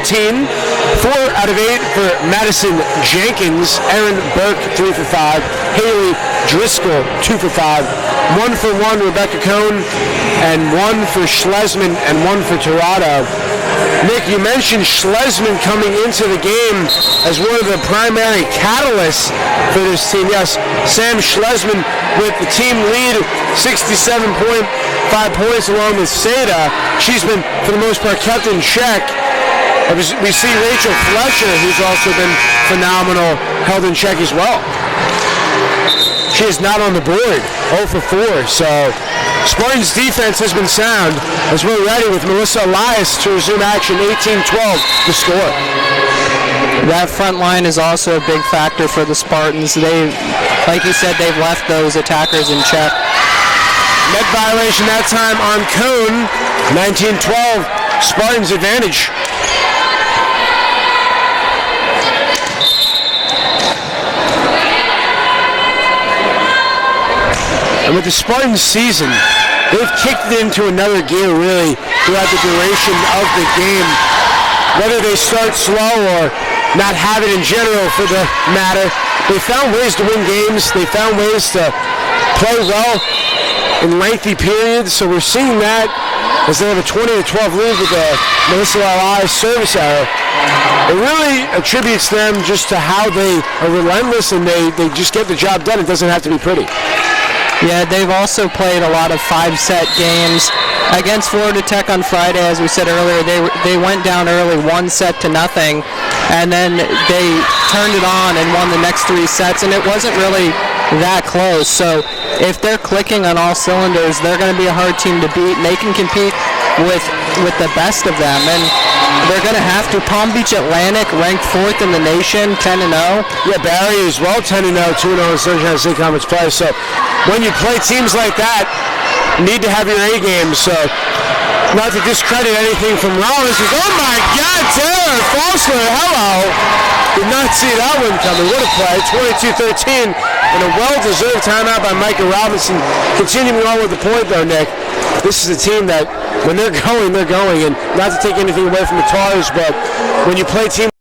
Team 4 out of 8 for Madison Jenkins. Erin Burke 3 for 5. Haley Driscoll 2 for 5. 1 for 1 Rebecca Cohn, and 1 for Schlesman and 1 for Tirado. Nick, you mentioned Schlesman coming into the game as one of the primary catalysts for this team. Yes, Sam Schlesman with the team lead, 67.5 points along with Seda. She's been, for the most part, kept in check. We see Rachel Fletcher, who's also been phenomenal, held in check as well. She is not on the board, 0 for 4. So Spartans' defense has been sound as we're ready with Melissa Elias to resume action. 18-12, the score. That front line is also a big factor for the Spartans. Like you said, they've left those attackers in check. Net violation that time on Cone. 19-12, Spartans advantage. And with the Spartans season, they've kicked it into another gear really throughout the duration of the game. Whether they start slow or not have it in general for the matter, they found ways to win games. They found ways to play well in lengthy periods. So we're seeing that as they have a 20-12 lead with the Melissa Lalai service error. It really attributes them just to how they are relentless and they just get the job done. It doesn't have to be pretty. Yeah, they've also played a lot of 5-set games. Against Florida Tech on Friday, as we said earlier, they went down early 1-0, and then they turned it on and won the next 3 sets, and it wasn't really that close. So if they're clicking on all cylinders, they're going to be a hard team to beat, and they can compete with the best of them. And they're going to have to. Palm Beach Atlantic ranked 4th in the nation, 10-0. Yeah, Barry as well, 10-0, 2-0 in Sunshine State Conference play. So when you play teams like that, you need to have your A game. So not to discredit anything from Rollins. Oh my God, Taylor Falsler, hello. Did not see that one coming. What a play, 22-13, and a well-deserved timeout by Micah Robinson. Continuing on with the point though, Nick. This is a team that when they're going, and not to take anything away from the Tars, but when you play teams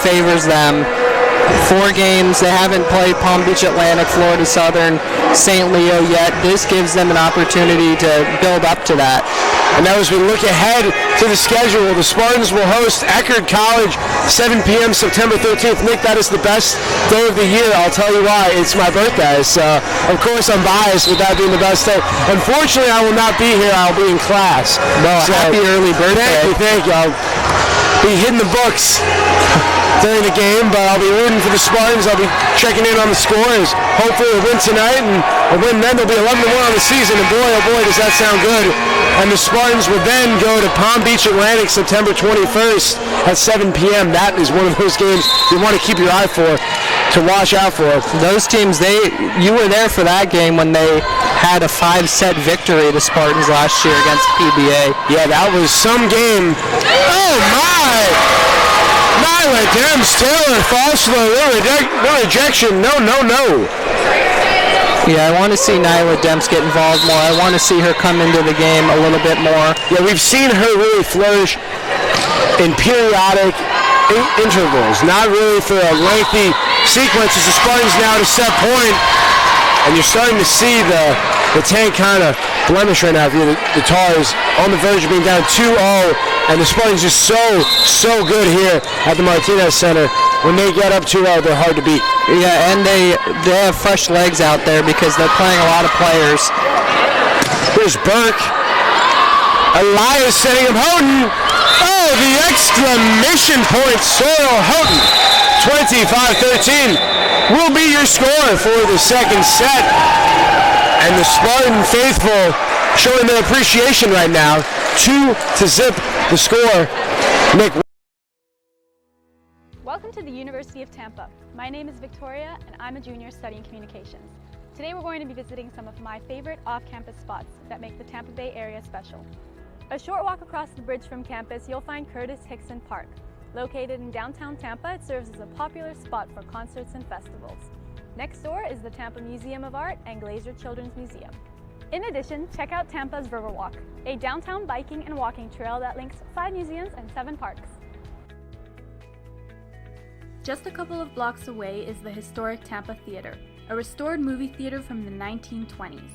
favors them. 4 games. They haven't played Palm Beach Atlantic, Florida Southern, St. Leo yet. This gives them an opportunity to build up to that. And now as we look ahead to the schedule, the Spartans will host Eckerd College, 7 p.m. September 13th. Nick, that is the best day of the year. I'll tell you why. It's my birthday. So, of course, I'm biased with that being the best day. Unfortunately, I will not be here. I'll be in class. Well, so, happy early birthday. Thank you. I'll be hitting the books during the game, but I'll be rooting for the Spartans. I'll be checking in on the scores. Hopefully a win tonight, and a win then. They'll be 11-1 on the season, and boy, oh boy, does that sound good. And the Spartans will then go to Palm Beach Atlantic September 21st at 7 p.m. That is one of those games you want to keep your eye for, to watch out for. Those teams, you were there for that game when they had a 5-set victory, the Spartans, last year against PBA. Yeah, that was some game. Oh my! Nyla Demps, Taylor Falsler, no rejection, no. Yeah, I want to see Nyla Demps get involved more. I want to see her come into the game a little bit more. Yeah, we've seen her really flourish in periodic intervals, not really for a lengthy sequence. As the Spartans now at a set point, and you're starting to see the tank kind of blemish right now. The Tars on the verge of being down 2-0, and the Spartans just so good here at the Martinez Center. When they get up 2-0, they're hard to beat. Yeah, and they have fresh legs out there because they're playing a lot of players. Here's Burke. Elias setting up Houghton. Oh, the exclamation point, Sorrel Houghton. 25-13 will be your score for the second set. And the Spartan faithful showing their appreciation right now. 2-0 the score. Nick. Welcome to the University of Tampa. My name is Victoria and I'm a junior studying communications. Today we're going to be visiting some of my favorite off-campus spots that make the Tampa Bay area special. A short walk across the bridge from campus, you'll find Curtis Hickson Park. Located in downtown Tampa, it serves as a popular spot for concerts and festivals. Next door is the Tampa Museum of Art and Glazer Children's Museum. In addition, check out Tampa's Riverwalk, a downtown biking and walking trail that links 5 museums and 7 parks. Just a couple of blocks away is the historic Tampa Theater, a restored movie theater from the 1920s.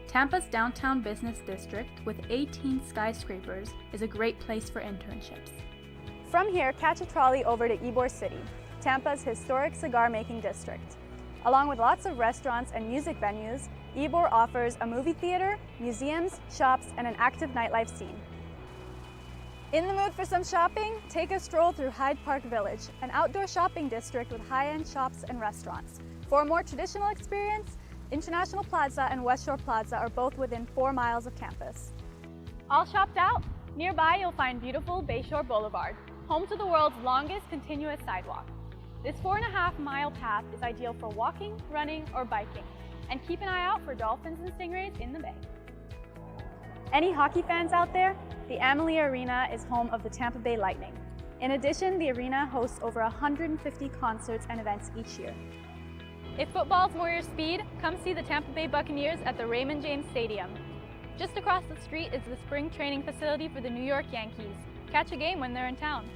Tampa's downtown business district, with 18 skyscrapers, is a great place for internships. From here, catch a trolley over to Ybor City. Tampa's historic cigar-making district. Along with lots of restaurants and music venues, Ybor offers a movie theater, museums, shops, and an active nightlife scene. In the mood for some shopping? Take a stroll through Hyde Park Village, an outdoor shopping district with high-end shops and restaurants. For a more traditional experience, International Plaza and West Shore Plaza are both within 4 miles of campus. All shopped out? Nearby you'll find beautiful Bayshore Boulevard, home to the world's longest continuous sidewalk. This 4.5-mile path is ideal for walking, running, or biking, and keep an eye out for dolphins and stingrays in the bay. Any hockey fans out there? The Amalie Arena is home of the Tampa Bay Lightning. In addition, the arena hosts over 150 concerts and events each year. If football's more your speed, come see the Tampa Bay Buccaneers at the Raymond James Stadium. Just across the street is the spring training facility for the New York Yankees. Catch a game when they're in town.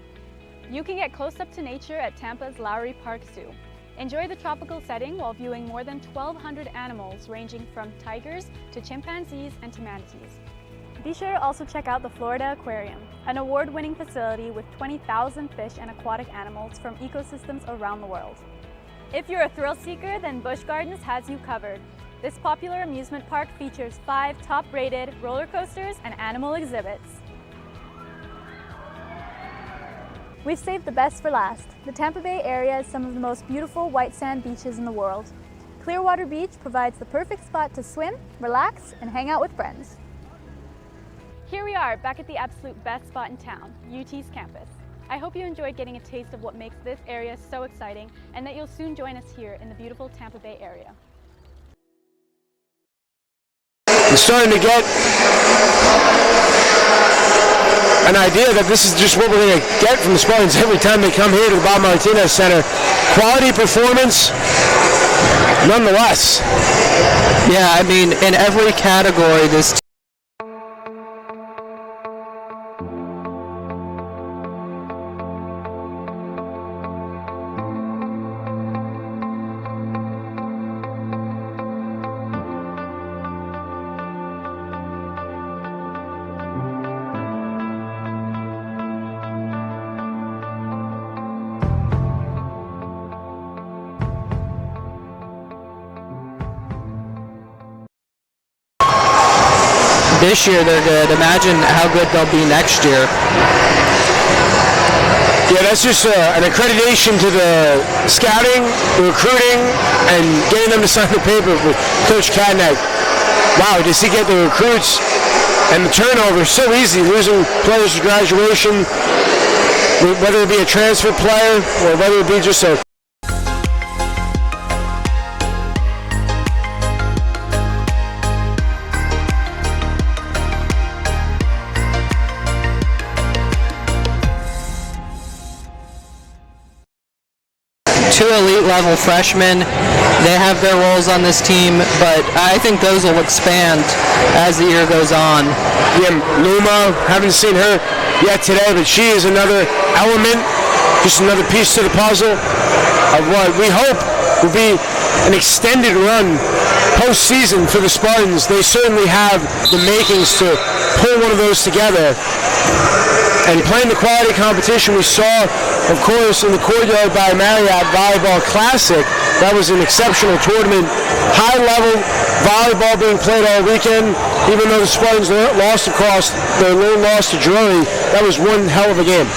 You can get close up to nature at Tampa's Lowry Park Zoo. Enjoy the tropical setting while viewing more than 1,200 animals ranging from tigers to chimpanzees and to manatees. Be sure to also check out the Florida Aquarium, an award-winning facility with 20,000 fish and aquatic animals from ecosystems around the world. If you're a thrill seeker, then Busch Gardens has you covered. This popular amusement park features 5 top-rated roller coasters and animal exhibits. We've saved the best for last. The Tampa Bay area has some of the most beautiful white sand beaches in the world. Clearwater Beach provides the perfect spot to swim, relax, and hang out with friends. Here we are, back at the absolute best spot in town, UT's campus. I hope you enjoyed getting a taste of what makes this area so exciting, and that you'll soon join us here in the beautiful Tampa Bay area. I'm starting to get an idea that this is just what we're going to get from the Spartans every time they come here to the Bob Martinez Center. Quality performance, nonetheless. Yeah, I mean, in every category, this this year they're good. Imagine how good they'll be next year. Yeah, that's just an accreditation to the scouting, the recruiting, and getting them to sign the paper with Coach Cadnack. Wow, does he get the recruits and the turnover so easy, losing players to graduation, whether it be a transfer player or whether it be just a two elite level freshmen. They have their roles on this team, but I think those will expand as the year goes on. Yeah, Luma, haven't seen her yet today, but she is another element, just another piece to the puzzle of what we hope will be an extended run postseason for the Spartans. They certainly have the makings to pull one of those together. And playing the quality competition we saw, of course, in the courtyard by Marriott Volleyball Classic. That was an exceptional tournament. High-level volleyball being played all weekend. Even though the Spartans lost across their lone loss to Drury, that was one hell of a game.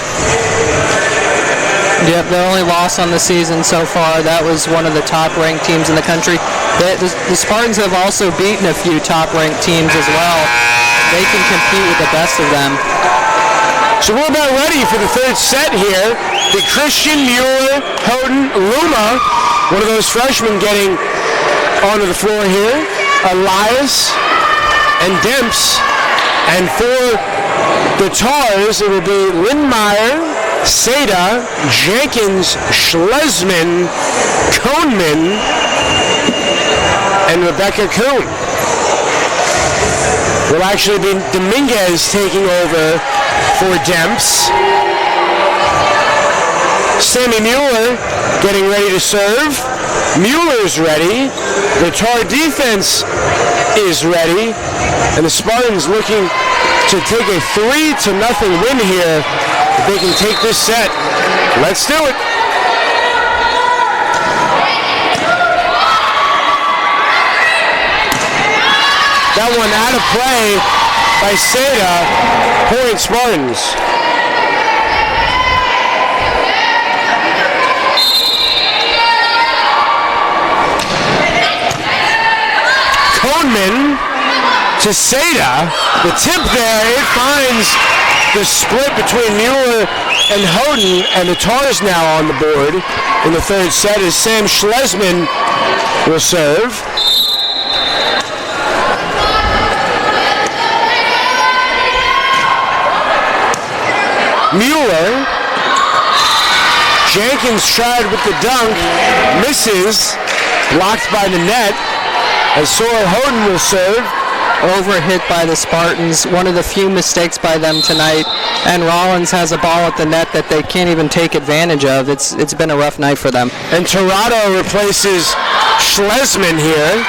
Yep, their only loss on the season so far. That was one of the top-ranked teams in the country. The Spartans have also beaten a few top-ranked teams as well. They can compete with the best of them. So we're about ready for the third set here. The Christian, Mueller, Houghton, Luma, one of those freshmen getting onto the floor here. Elias and Demps. And for the Tars, it will be Lindmeyer, Seda, Jenkins, Schlesman, Kohnman, and Rebecca Kuhn. Will actually be Dominguez taking over for Demps. Sammy Mueller getting ready to serve. Mueller's ready. The Tar defense is ready. And the Spartans looking to take a 3-0 win here. If they can take this set. Let's do it. That one out of play by Seda. Point Spartans. Coleman to Seda. The tip there, it finds the split between Mueller and Houghton, and the Tars now on the board in the third set as Sam Schlesman will serve. Mueller. Jenkins tried with the dunk, misses, blocked by the net, as Sora Houghton will serve. Overhit by the Spartans, one of the few mistakes by them tonight, and Rollins has a ball at the net that they can't even take advantage of. It's been a rough night for them. And Tirado replaces Schlesman here.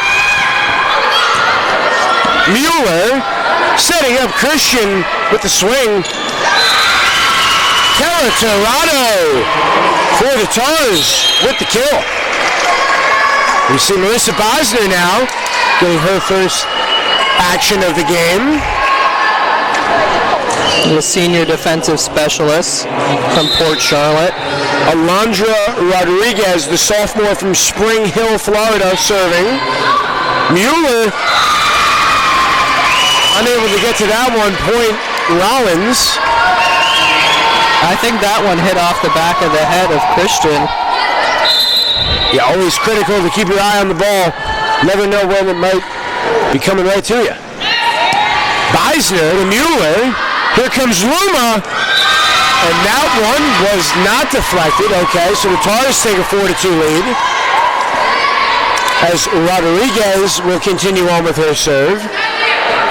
Mueller setting up Christian with the swing. Keller Tirado for the Tars with the kill. We see Melissa Bosner now getting her first action of the game. The senior defensive specialist from Port Charlotte. Alondra Rodriguez, the sophomore from Spring Hill, Florida, serving. Mueller unable to get to that one. Point Rollins. I think that one hit off the back of the head of Christian. Yeah, always critical to keep your eye on the ball. Never know when it might be coming right to you. Beisner to Mueller. Here comes Luma. And that one was not deflected. Okay, so the Tars take a 4-2 lead. As Rodriguez will continue on with her serve.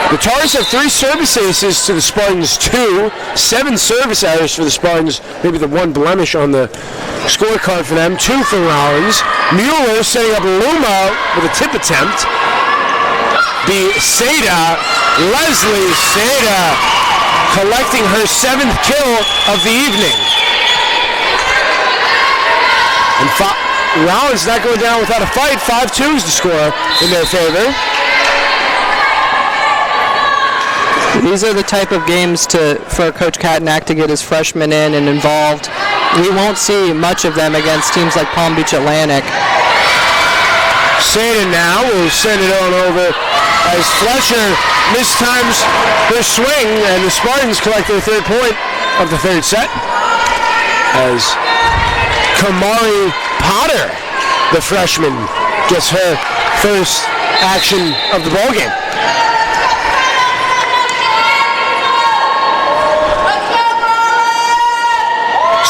The Tars have 3 service aces to the Spartans 2. 7 service errors for the Spartans. Maybe the one blemish on the scorecard for them. 2 for Rollins. Mueller setting up Luma with a tip attempt. Seda, Leslie Seda, collecting her 7th kill of the evening. And Rollins not going down without a fight. 5-2 is the score in their favor. These are the type of games for Coach Katnack to get his freshmen in and involved. We won't see much of them against teams like Palm Beach Atlantic. Seda now will send it on over as Fletcher mistimes her swing, and the Spartans collect their 3rd point of the 3rd set. As Kamari Potter, the freshman, gets her first action of the ballgame.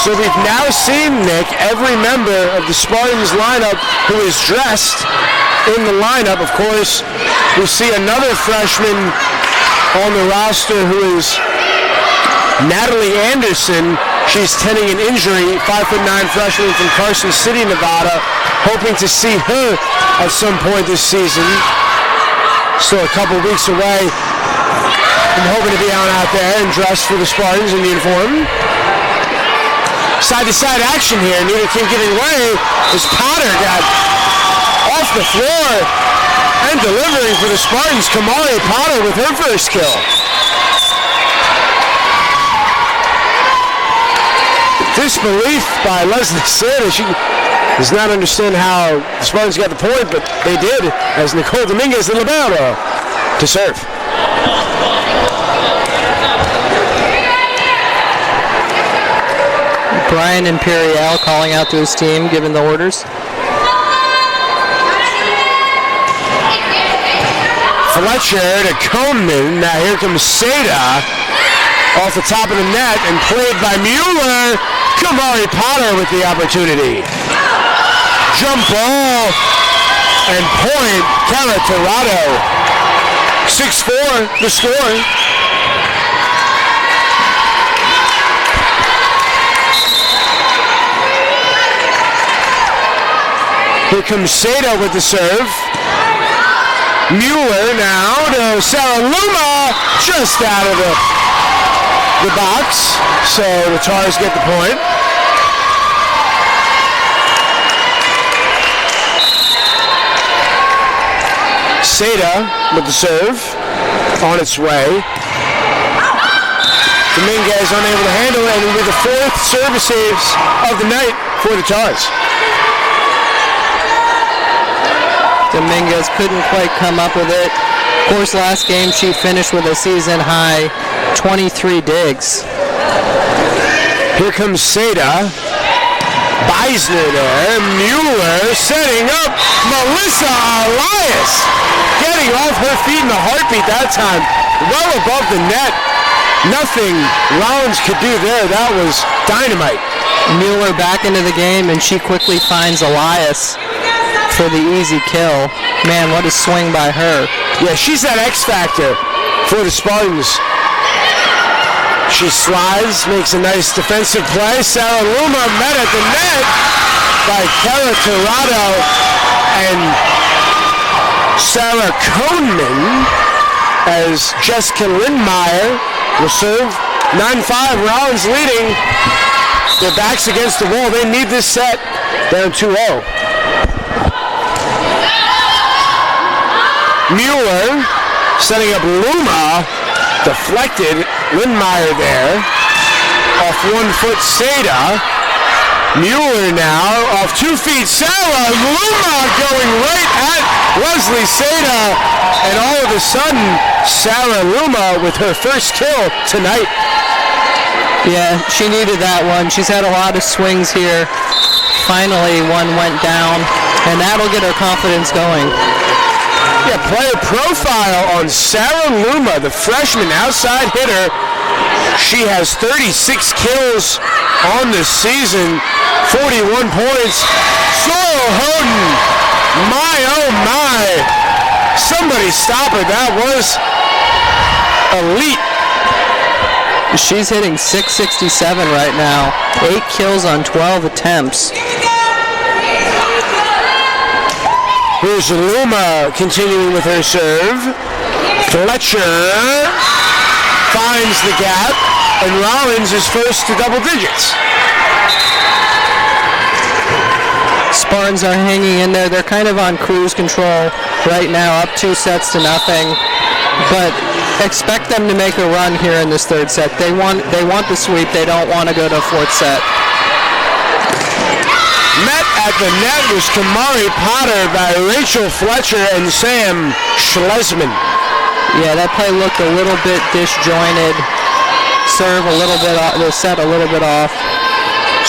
So we've now seen, Nick, every member of the Spartans lineup who is dressed in the lineup. Of course, we see another freshman on the roster who is Natalie Anderson. She's tending an injury, 5'9" freshman from Carson City, Nevada. Hoping to see her at some point this season. Still a couple weeks away. I'm hoping to be out there and dressed for the Spartans in uniform. Side-to-side action here. Neither team giving way as Potter got off the floor and delivering for the Spartans. Kamari Potter with her first kill. Disbelief by Leslie Seda. She does not understand how the Spartans got the point, but they did, as Nicole Dominguez, the libero, to serve. Brian Imperial calling out to his team, giving the orders. Fletcher to Coleman. Now here comes Seda off the top of the net and played by Mueller. Kamari Potter with the opportunity. Jump ball and point. Keller Tirado. 6-4 the score. Here comes Seda with the serve. Mueller now to Sarah Luma, just out of the box. So the Tars get the point. Seda with the serve. on its way. Dominguez unable to handle it, and it'll be the 4th service saves of the night for the Tars. Dominguez couldn't quite come up with it. Of course, last game she finished with a season high 23 digs. Here comes Seda. Beisner there. Mueller setting up Melissa Elias. Getting off her feet in a heartbeat that time. Well above the net. Nothing Rollins could do there. That was dynamite. Mueller back into the game, and she quickly finds Elias for the easy kill. Man, what a swing by her. Yeah, she's that X factor for the Spartans. She slides, makes a nice defensive play. Sarah Luma met at the net by Kara Tirado, and Sarah Kohnman as Jessica Lindmeyer will serve. 9-5, Rollins leading. Their backs against the wall. They need this set. Down 2-0. Mueller setting up Luma. Deflected. Lindmeyer there. Off 1 foot, Seda. Mueller now off 2 feet. Sarah Luma going right at Leslie Seda. And all of a sudden, Sarah Luma with her first kill tonight. Yeah, she needed that one. She's had a lot of swings here. Finally, one went down, and that'll get her confidence going. Yeah, player profile on Sarah Luma, the freshman outside hitter. She has 36 kills on the season, 41 points. Sorrel Houghton, my oh my. Somebody stop her. That was elite. She's hitting .667 right now. 8 kills on 12 attempts. Here's Luma continuing with her serve. Fletcher finds the gap, and Rollins is first to double digits. Spartans are hanging in there. They're kind of on cruise control right now, up 2-0. But expect them to make a run here in this third set. They want the sweep. They don't want to go to a fourth set. Met at the net was Kamari Potter by Rachel Fletcher and Sam Schlesman. Yeah, that play looked a little bit disjointed. Serve a little bit off, the set a little bit off.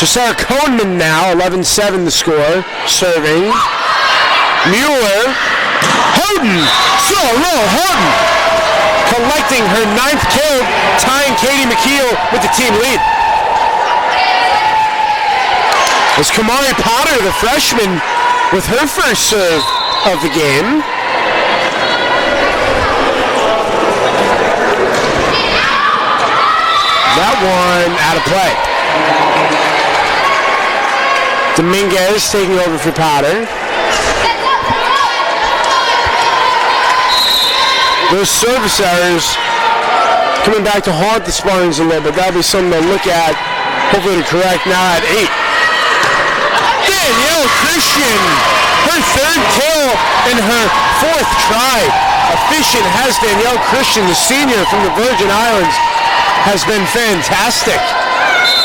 So Sarah Kohnman now, 11-7 the score, serving. Mueller, Houghton, Houghton, collecting her 9th kill, tying Katie McKeel with the team lead. It's Kamari Potter, the freshman, with her first serve of the game. That one out of play. Dominguez taking over for Potter. Those service errors coming back to haunt the Spartans a little bit. That'll be something to look at, hopefully to correct now at 8. Danielle Christian, her 3rd kill in her 4th try. Efficient has Danielle Christian, the senior from the Virgin Islands, has been fantastic.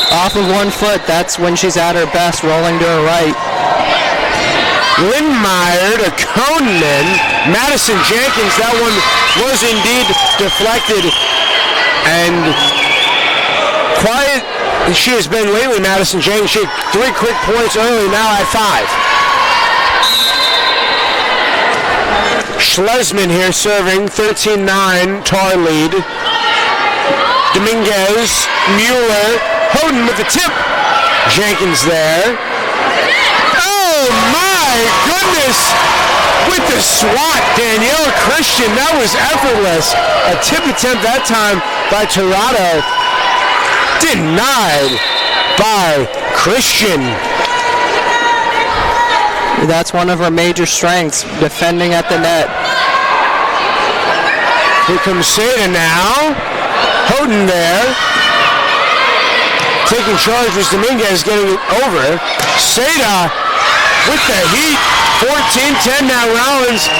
Off of 1 foot, that's when she's at her best, rolling to her right. Lindmeyer to Kohnman. Madison Jenkins, that one was indeed deflected. And quiet she has been lately, Madison Jenkins. She had 3 quick points early, now at 5. Schlesman here serving, 13-9, Tar lead. Dominguez, Mueller, Houghton with the tip. Jenkins there. Oh my goodness! With the swat, Danielle Christian, that was effortless. A tip attempt that time by Tirado. Denied by Christian. That's one of her major strengths, defending at the net. Here comes Seda now. Houghton there. Taking charge was Dominguez getting it over. Seda with the heat. 14-10 now Rollins,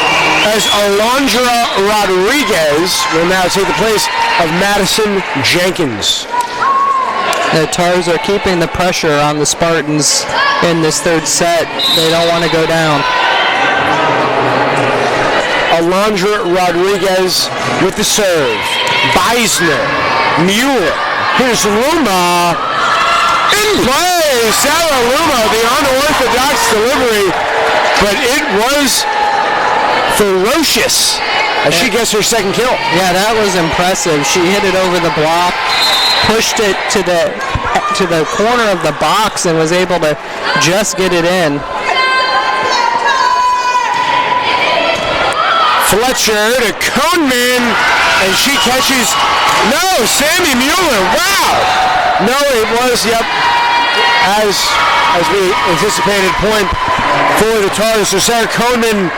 as Alondra Rodriguez will now take the place of Madison Jenkins. The Tars are keeping the pressure on the Spartans in this third set. They don't want to go down. Alondra Rodriguez with the serve. Beisner, Mueller. Here's Luma. In play, Sarah Luma, the unorthodox delivery, but it was ferocious as she gets her second kill. Yeah, that was impressive. She hit it over the block, pushed it to the corner of the box, and was able to just get it in. Fletcher to Kohnman, and she catches, no, Sammy Mueller, wow! No, it was, yep, as we anticipated, point for the Tars. So Sarah Kohnman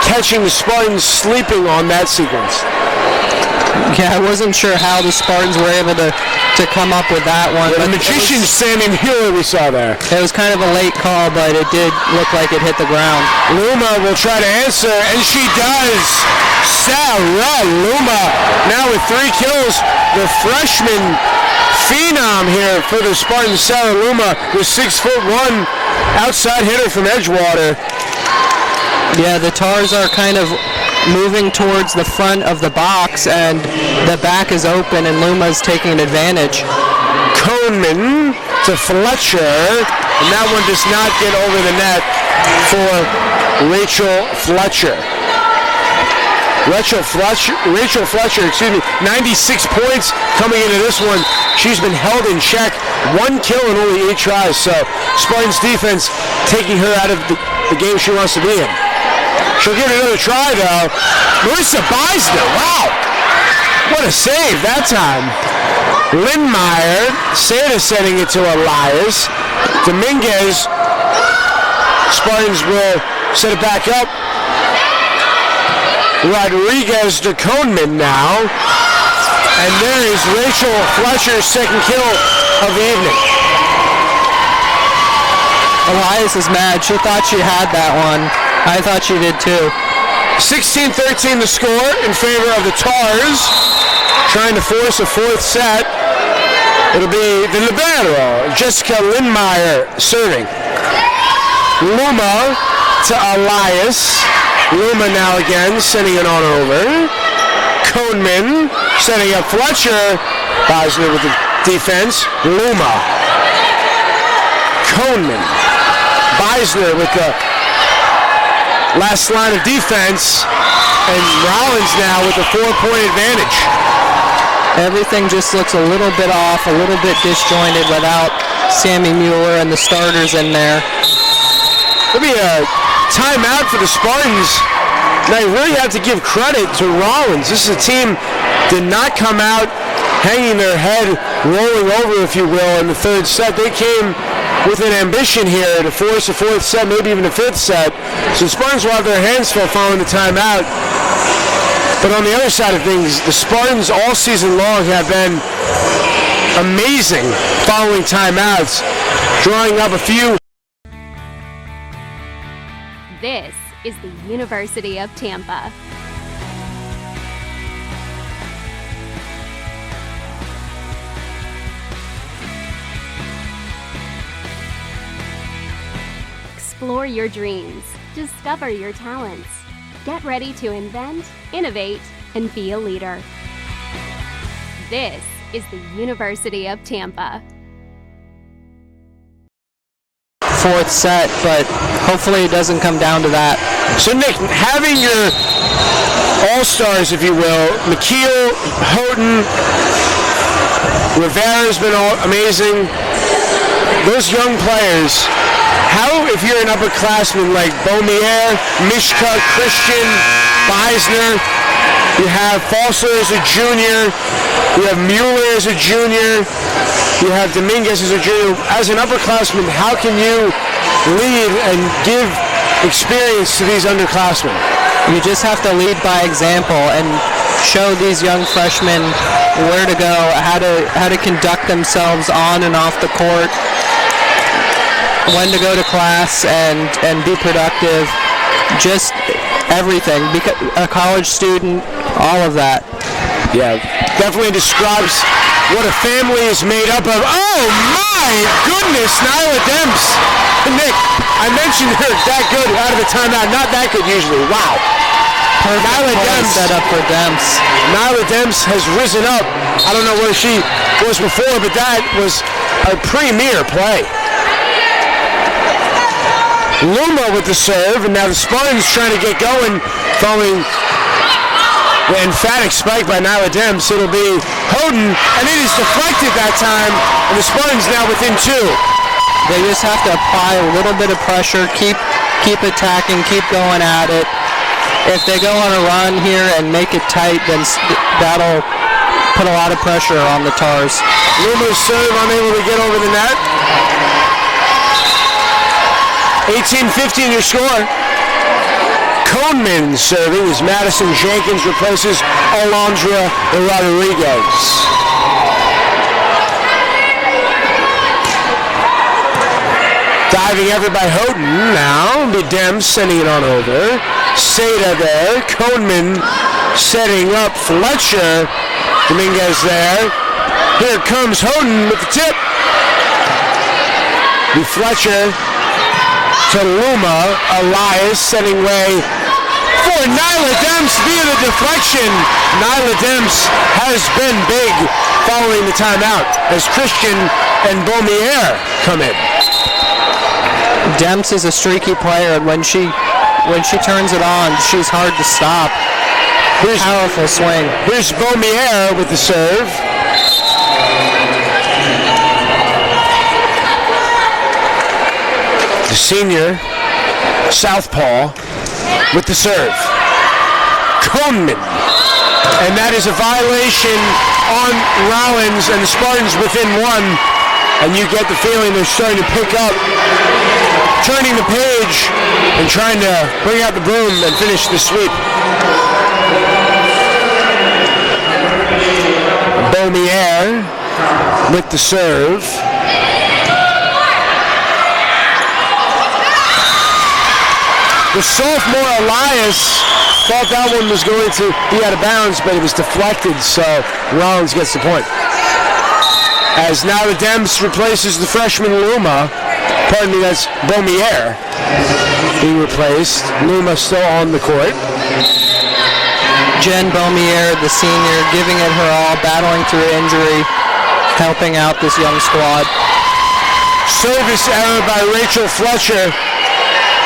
catching the Spartans sleeping on that sequence. Yeah, I wasn't sure how the Spartans were able to come up with that one. The magician Sammy Mueller we saw there. It was kind of a late call, but it did look like it hit the ground. Luma will try to answer, and she does. Sarah Luma now with 3 kills. The freshman phenom here for the Spartans, Sarah Luma, with 6'1", outside hitter from Edgewater. Yeah, the Tars are kind of moving towards the front of the box, and the back is open, and Luma's taking advantage. Kohnman to Fletcher, and that one does not get over the net for Rachel Fletcher. Rachel Fletcher, 96 points coming into this one. She's been held in check. 1 kill in only 8 tries, so Spartans defense taking her out of the game she wants to be in. She'll give it another try, though. Marissa Beisner, wow! What a save that time. Lindmeyer, Santa sending it to Elias. Dominguez, Spartans will set it back up. Rodriguez to Kohnman now. And there is Rachel Fletcher's second kill of the evening. Elias is mad. She thought she had that one. I thought she did too. 16-13 the score in favor of the Tars. Trying to force a fourth set. It'll be the libero, Jessica Lindmeyer, serving. Luma to Elias. Luma now again, sending it on over. Kohnman setting up Fletcher. Beisner with the defense. Luma. Kohnman. Beisner with the last line of defense. And Rollins now with a 4-point advantage. Everything just looks a little bit off, a little bit disjointed without Sammy Mueller and the starters in there. There'll be a timeout for the Spartans. Now you really have to give credit to Rollins. This is a team did not come out hanging their head, rolling over, if you will, in the third set. They came with an ambition here to force a fourth set, maybe even a fifth set. So the Spartans will have their hands full following the timeout. But on the other side of things, the Spartans all season long have been amazing following timeouts, drawing up a few. This is the University of Tampa. Explore your dreams. Discover your talents. Get ready to invent, innovate, and be a leader. This is the University of Tampa. Fourth set, but hopefully it doesn't come down to that. So Nick, having your all-stars, if you will, McKeel, Houghton, Rivera's been amazing. Those young players, how, if you're an upperclassman like Beaumier, Mishka, Christian, Beisner, you have Falser as a junior, you have Mueller as a junior, you have Dominguez as a junior. As an upperclassman, how can you lead and give experience to these underclassmen? You just have to lead by example and show these young freshmen where to go, how to conduct themselves on and off the court. when to go to class and be productive, just everything. A college student, all of that. Yeah, definitely describes what a family is made up of. Oh my goodness, Nyla Demps. Nick, I mentioned her that good out of the timeout. Not that good usually. Wow. Nyla Demps set up for Demps. Nyla Demps has risen up. I don't know where she was before, but that was a premier play. Luma with the serve, and now the Spartans trying to get going following the emphatic spike by Nyla Demps. It'll be Houghton, and it is deflected that time, and the Spartans now within 2. They just have to apply a little bit of pressure, keep attacking, keep going at it. If they go on a run here and make it tight, then that'll put a lot of pressure on the Tars. Luma's serve unable to get over the net. 18-15 your score. Coneman serving as Madison Jenkins replaces Alondra Rodriguez. Diving effort by Houghton now. Be Demps sending it on over. Seda there. Coneman setting up Fletcher. Dominguez there. Here comes Houghton with the tip. Be Fletcher to Luma. Elias setting way for Nyla Demps via the deflection. Nyla Demps has been big following the timeout as Christian and Beaumier come in. Demps is a streaky player, and when she turns it on, she's hard to stop. Powerful swing. Here's Beaumier with the serve. The senior southpaw with the serve. Coneman. And that is a violation on Rollins, and the Spartans within 1. And you get the feeling they're starting to pick up, turning the page and trying to bring out the broom and finish the sweep. Beaumier with the serve. The sophomore Elias thought that one was going to be out of bounds, but it was deflected, so Rollins gets the point. As now the Demps replaces the freshman Luma. Pardon me, that's Beaumier being replaced. Luma still on the court. Jen Beaumier, the senior, giving it her all, battling through injury, helping out this young squad. Service error by Rachel Fletcher.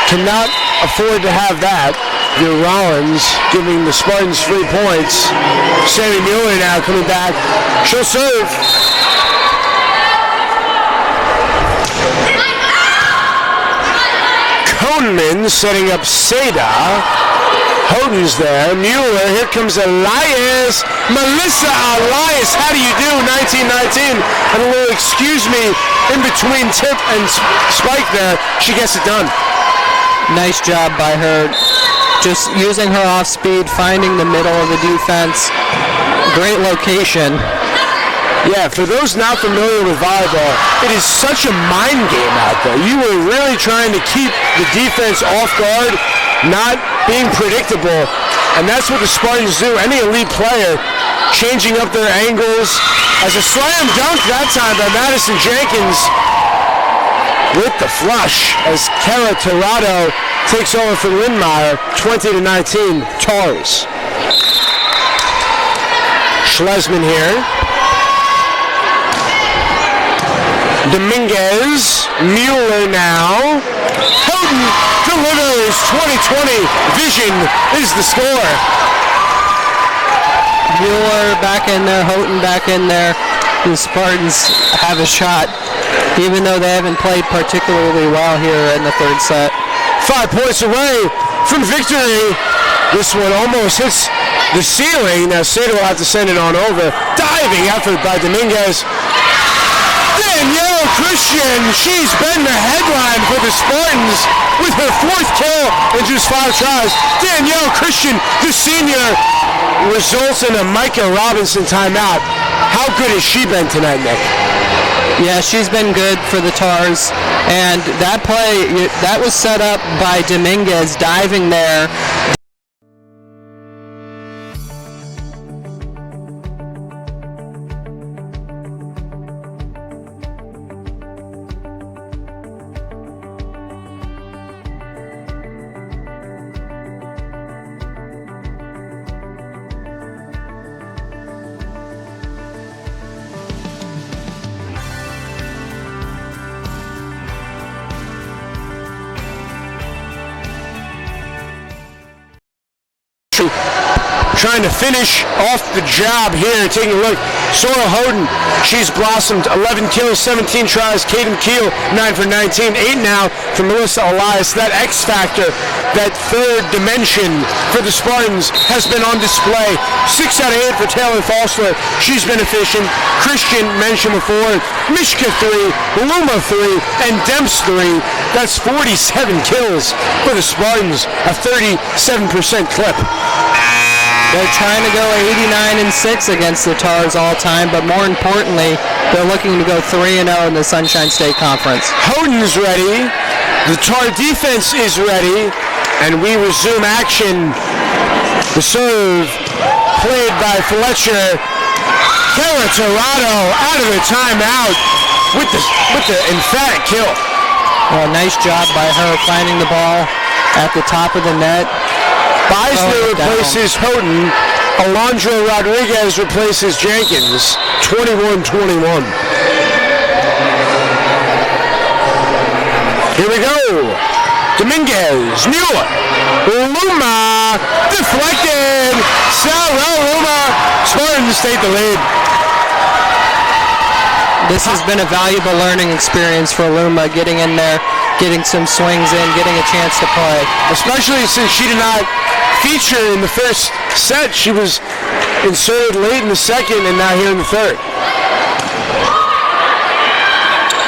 Cannot afford to have that. Your Rollins giving the Spartans 3 points. Sammy Mueller now coming back. She'll serve. Coneman setting up Seda. Houghton's there. Mueller. Here comes Elias. Melissa Elias. How do you do? 19-19. And a little excuse me in between tip and spike there. She gets it done. Nice job by her. Just using her off speed, finding the middle of the defense. Great location. Yeah, for those not familiar with volleyball, it is such a mind game out there. You were really trying to keep the defense off guard, not being predictable, and that's what the Spartans do. Any elite player changing up their angles. As a slam dunk that time by Madison Jenkins with the flush as Kara Tirado takes over for Lindmeyer, 20-19, Tars. Schlesman here. Dominguez, Mueller now. Houghton delivers. 2020 vision is the score. Mueller back in there, Houghton back in there. The Spartans have a shot, even though they haven't played particularly well here in the third set. 5 points away from victory. This one almost hits the ceiling. Now Seda will have to send it on over. Diving effort by Dominguez. Danielle Christian, she's been the headline for the Spartans with her 4th kill in just 5 tries. Danielle Christian, the senior, results in a Micah Robinson timeout. How good has she been tonight, Nick? Yeah, she's been good for the Tars. And that play, that was set up by Dominguez diving there. Trying to finish off the job here. Taking a look, Sora Houghton, she's blossomed. 11 kills, 17 tries. Kaden Keel, 9 for 19. 8 now for Melissa Elias. That X factor, that third dimension for the Spartans has been on display. 6 out of 8 for Taylor Falsler. She's been efficient. Christian mentioned before. Mishka 3, Luma 3, and Demps 3. That's 47 kills for the Spartans. A 37% clip. They're trying to go 89-6 against the Tars all time, but more importantly, they're looking to go 3-0 in the Sunshine State Conference. Houghton's ready. The Tar defense is ready. And we resume action. The serve played by Fletcher. Kara Torado out of the timeout with the emphatic kill. Well, nice job by her finding the ball at the top of the net. Beisner replaces Houghton. Alondra Rodriguez replaces Jenkins. 21-21. Here we go. Dominguez, Mueller, Luma, deflected. Sarah Luma. Spartans take the lead. This has been a valuable learning experience for Luma, getting in there, getting some swings in, getting a chance to play. Especially since she did not feature in the first set. She was inserted late in the second and now here in the third.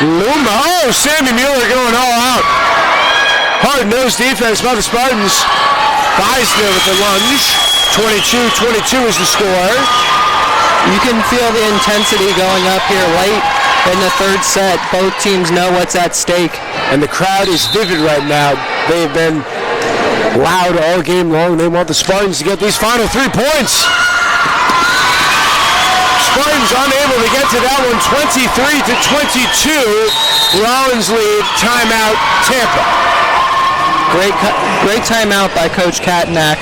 Luma, oh, Sammy Mueller going all out. Hard-nosed defense by the Spartans. Beisner with the lunge. 22-22 is the score. You can feel the intensity going up here late in the third set. Both teams know what's at stake. And the crowd is vivid right now. They've been loud all game long. They want the Spartans to get these final 3 points. Spartans unable to get to that one. 23-22. Rollins lead. Timeout, Tampa. Great timeout by Coach Katnack.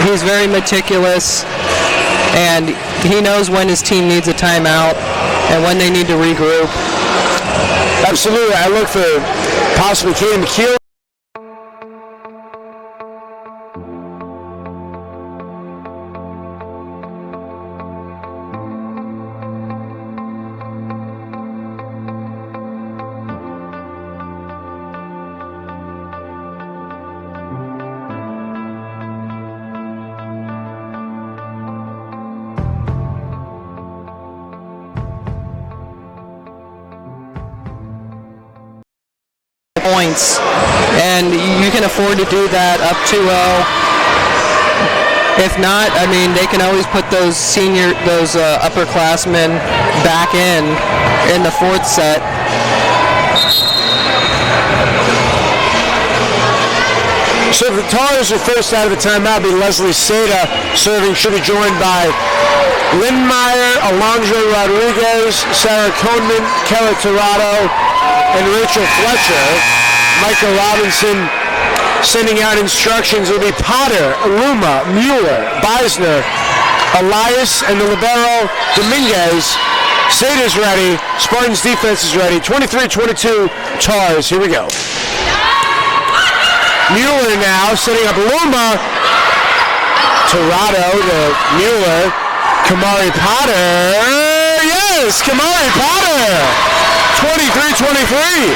He's very meticulous, and he knows when his team needs a timeout and when they need to regroup. Absolutely. I look for possibly Kaden Keel. Points, and you can afford to do that up 2-0. If not, I mean, they can always put those upperclassmen back in the fourth set. So if the Tars are first out of the timeout, be Leslie Seda serving. Should be joined by Lindmeyer, Alondra Rodriguez, Sarah Kohnman, Kara Torado, and Rachel Fletcher. Michael Robinson sending out instructions. It will be Potter, Luma, Mueller, Beisner, Elias, and the libero Dominguez. Sada's ready. Spartans defense is ready. 23-22 Tars. Here we go. Mueller now setting up Luma. Torado to Mueller. Kamari Potter. Yes, Kamari Potter. 23-23.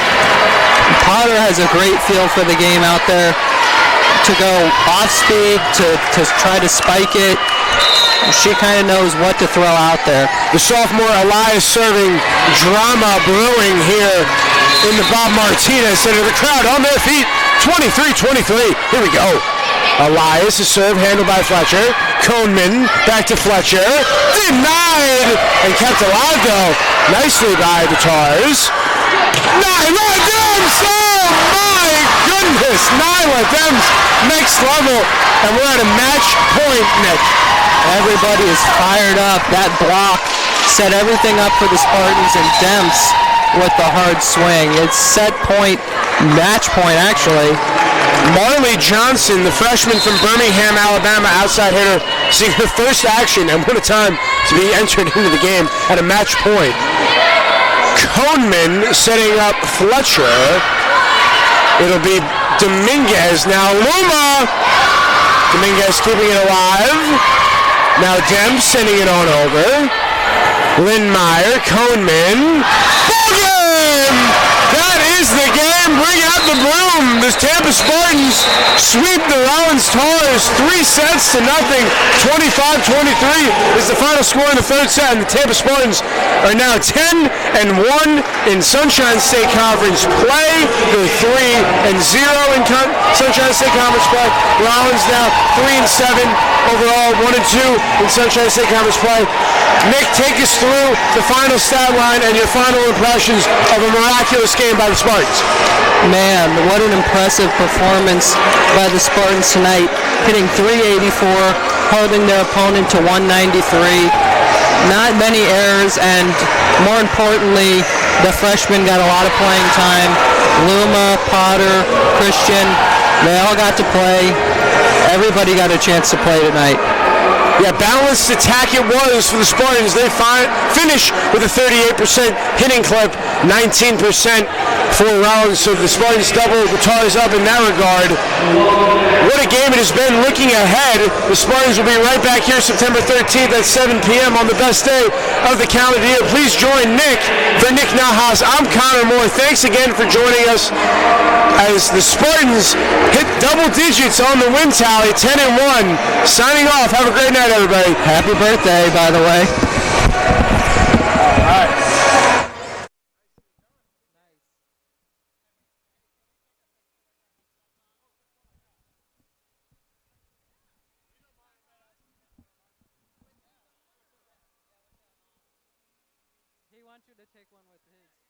Potter has a great feel for the game out there to go off speed, to try to spike it. She kind of knows what to throw out there. The sophomore Elias serving, drama brewing here in the Bob Martinez Center. The crowd on their feet. 23-23. Here we go. Elias is served, handled by Fletcher. Kohnman back to Fletcher. Denied and kept alive though nicely by the Tars. Nyla Dems! Oh my goodness! Nyla Dems, next level. And we're at a match point, Nick. Everybody is fired up. That block set everything up for the Spartans, and Demps with the hard swing. It's set point, match point actually. Marley Johnson, the freshman from Birmingham, Alabama, outside hitter, seeing her first action and what a time to be entered into the game at a match point. Kohnman setting up Fletcher. It'll be Dominguez. Now Luma. Dominguez keeping it alive. Now Dem sending it on over. Lindmeyer, Kohnman. Ball game! That is the game. Bring out the broom. The Tampa Spartans sweep the Rollins Tars 3 sets to nothing. 25-23 is the final score in the third set, and the Tampa Spartans are now 10-1 in Sunshine State Conference play. They're 3-0 in Sunshine State Conference play. Rollins now 3-7 overall, 1-2 in Sunshine State Conference play. Nick, take us through the final stat line and your final impressions of a miraculous game by the Spartans. Man, what an impressive performance by the Spartans tonight, hitting .384, holding their opponent to 193. Not many errors, and more importantly, the freshmen got a lot of playing time. Luma, Potter, Christian, they all got to play. Everybody got a chance to play tonight. Yeah, balanced attack it was for the Spartans. They finish with a 38% hitting clip, 19% for Rollins. So the Spartans double the Tars up in that regard. What a game it has been. Looking ahead, the Spartans will be right back here September 13th at 7 p.m. on the best day of the calendar year. Please join Nick. For Nick Nahas, I'm Connor Moore. Thanks again for joining us as the Spartans hit double digits on the win tally, 10-1. Signing off. Have a great night, everybody. Happy birthday, by the way. All right. He wants you to take one with his.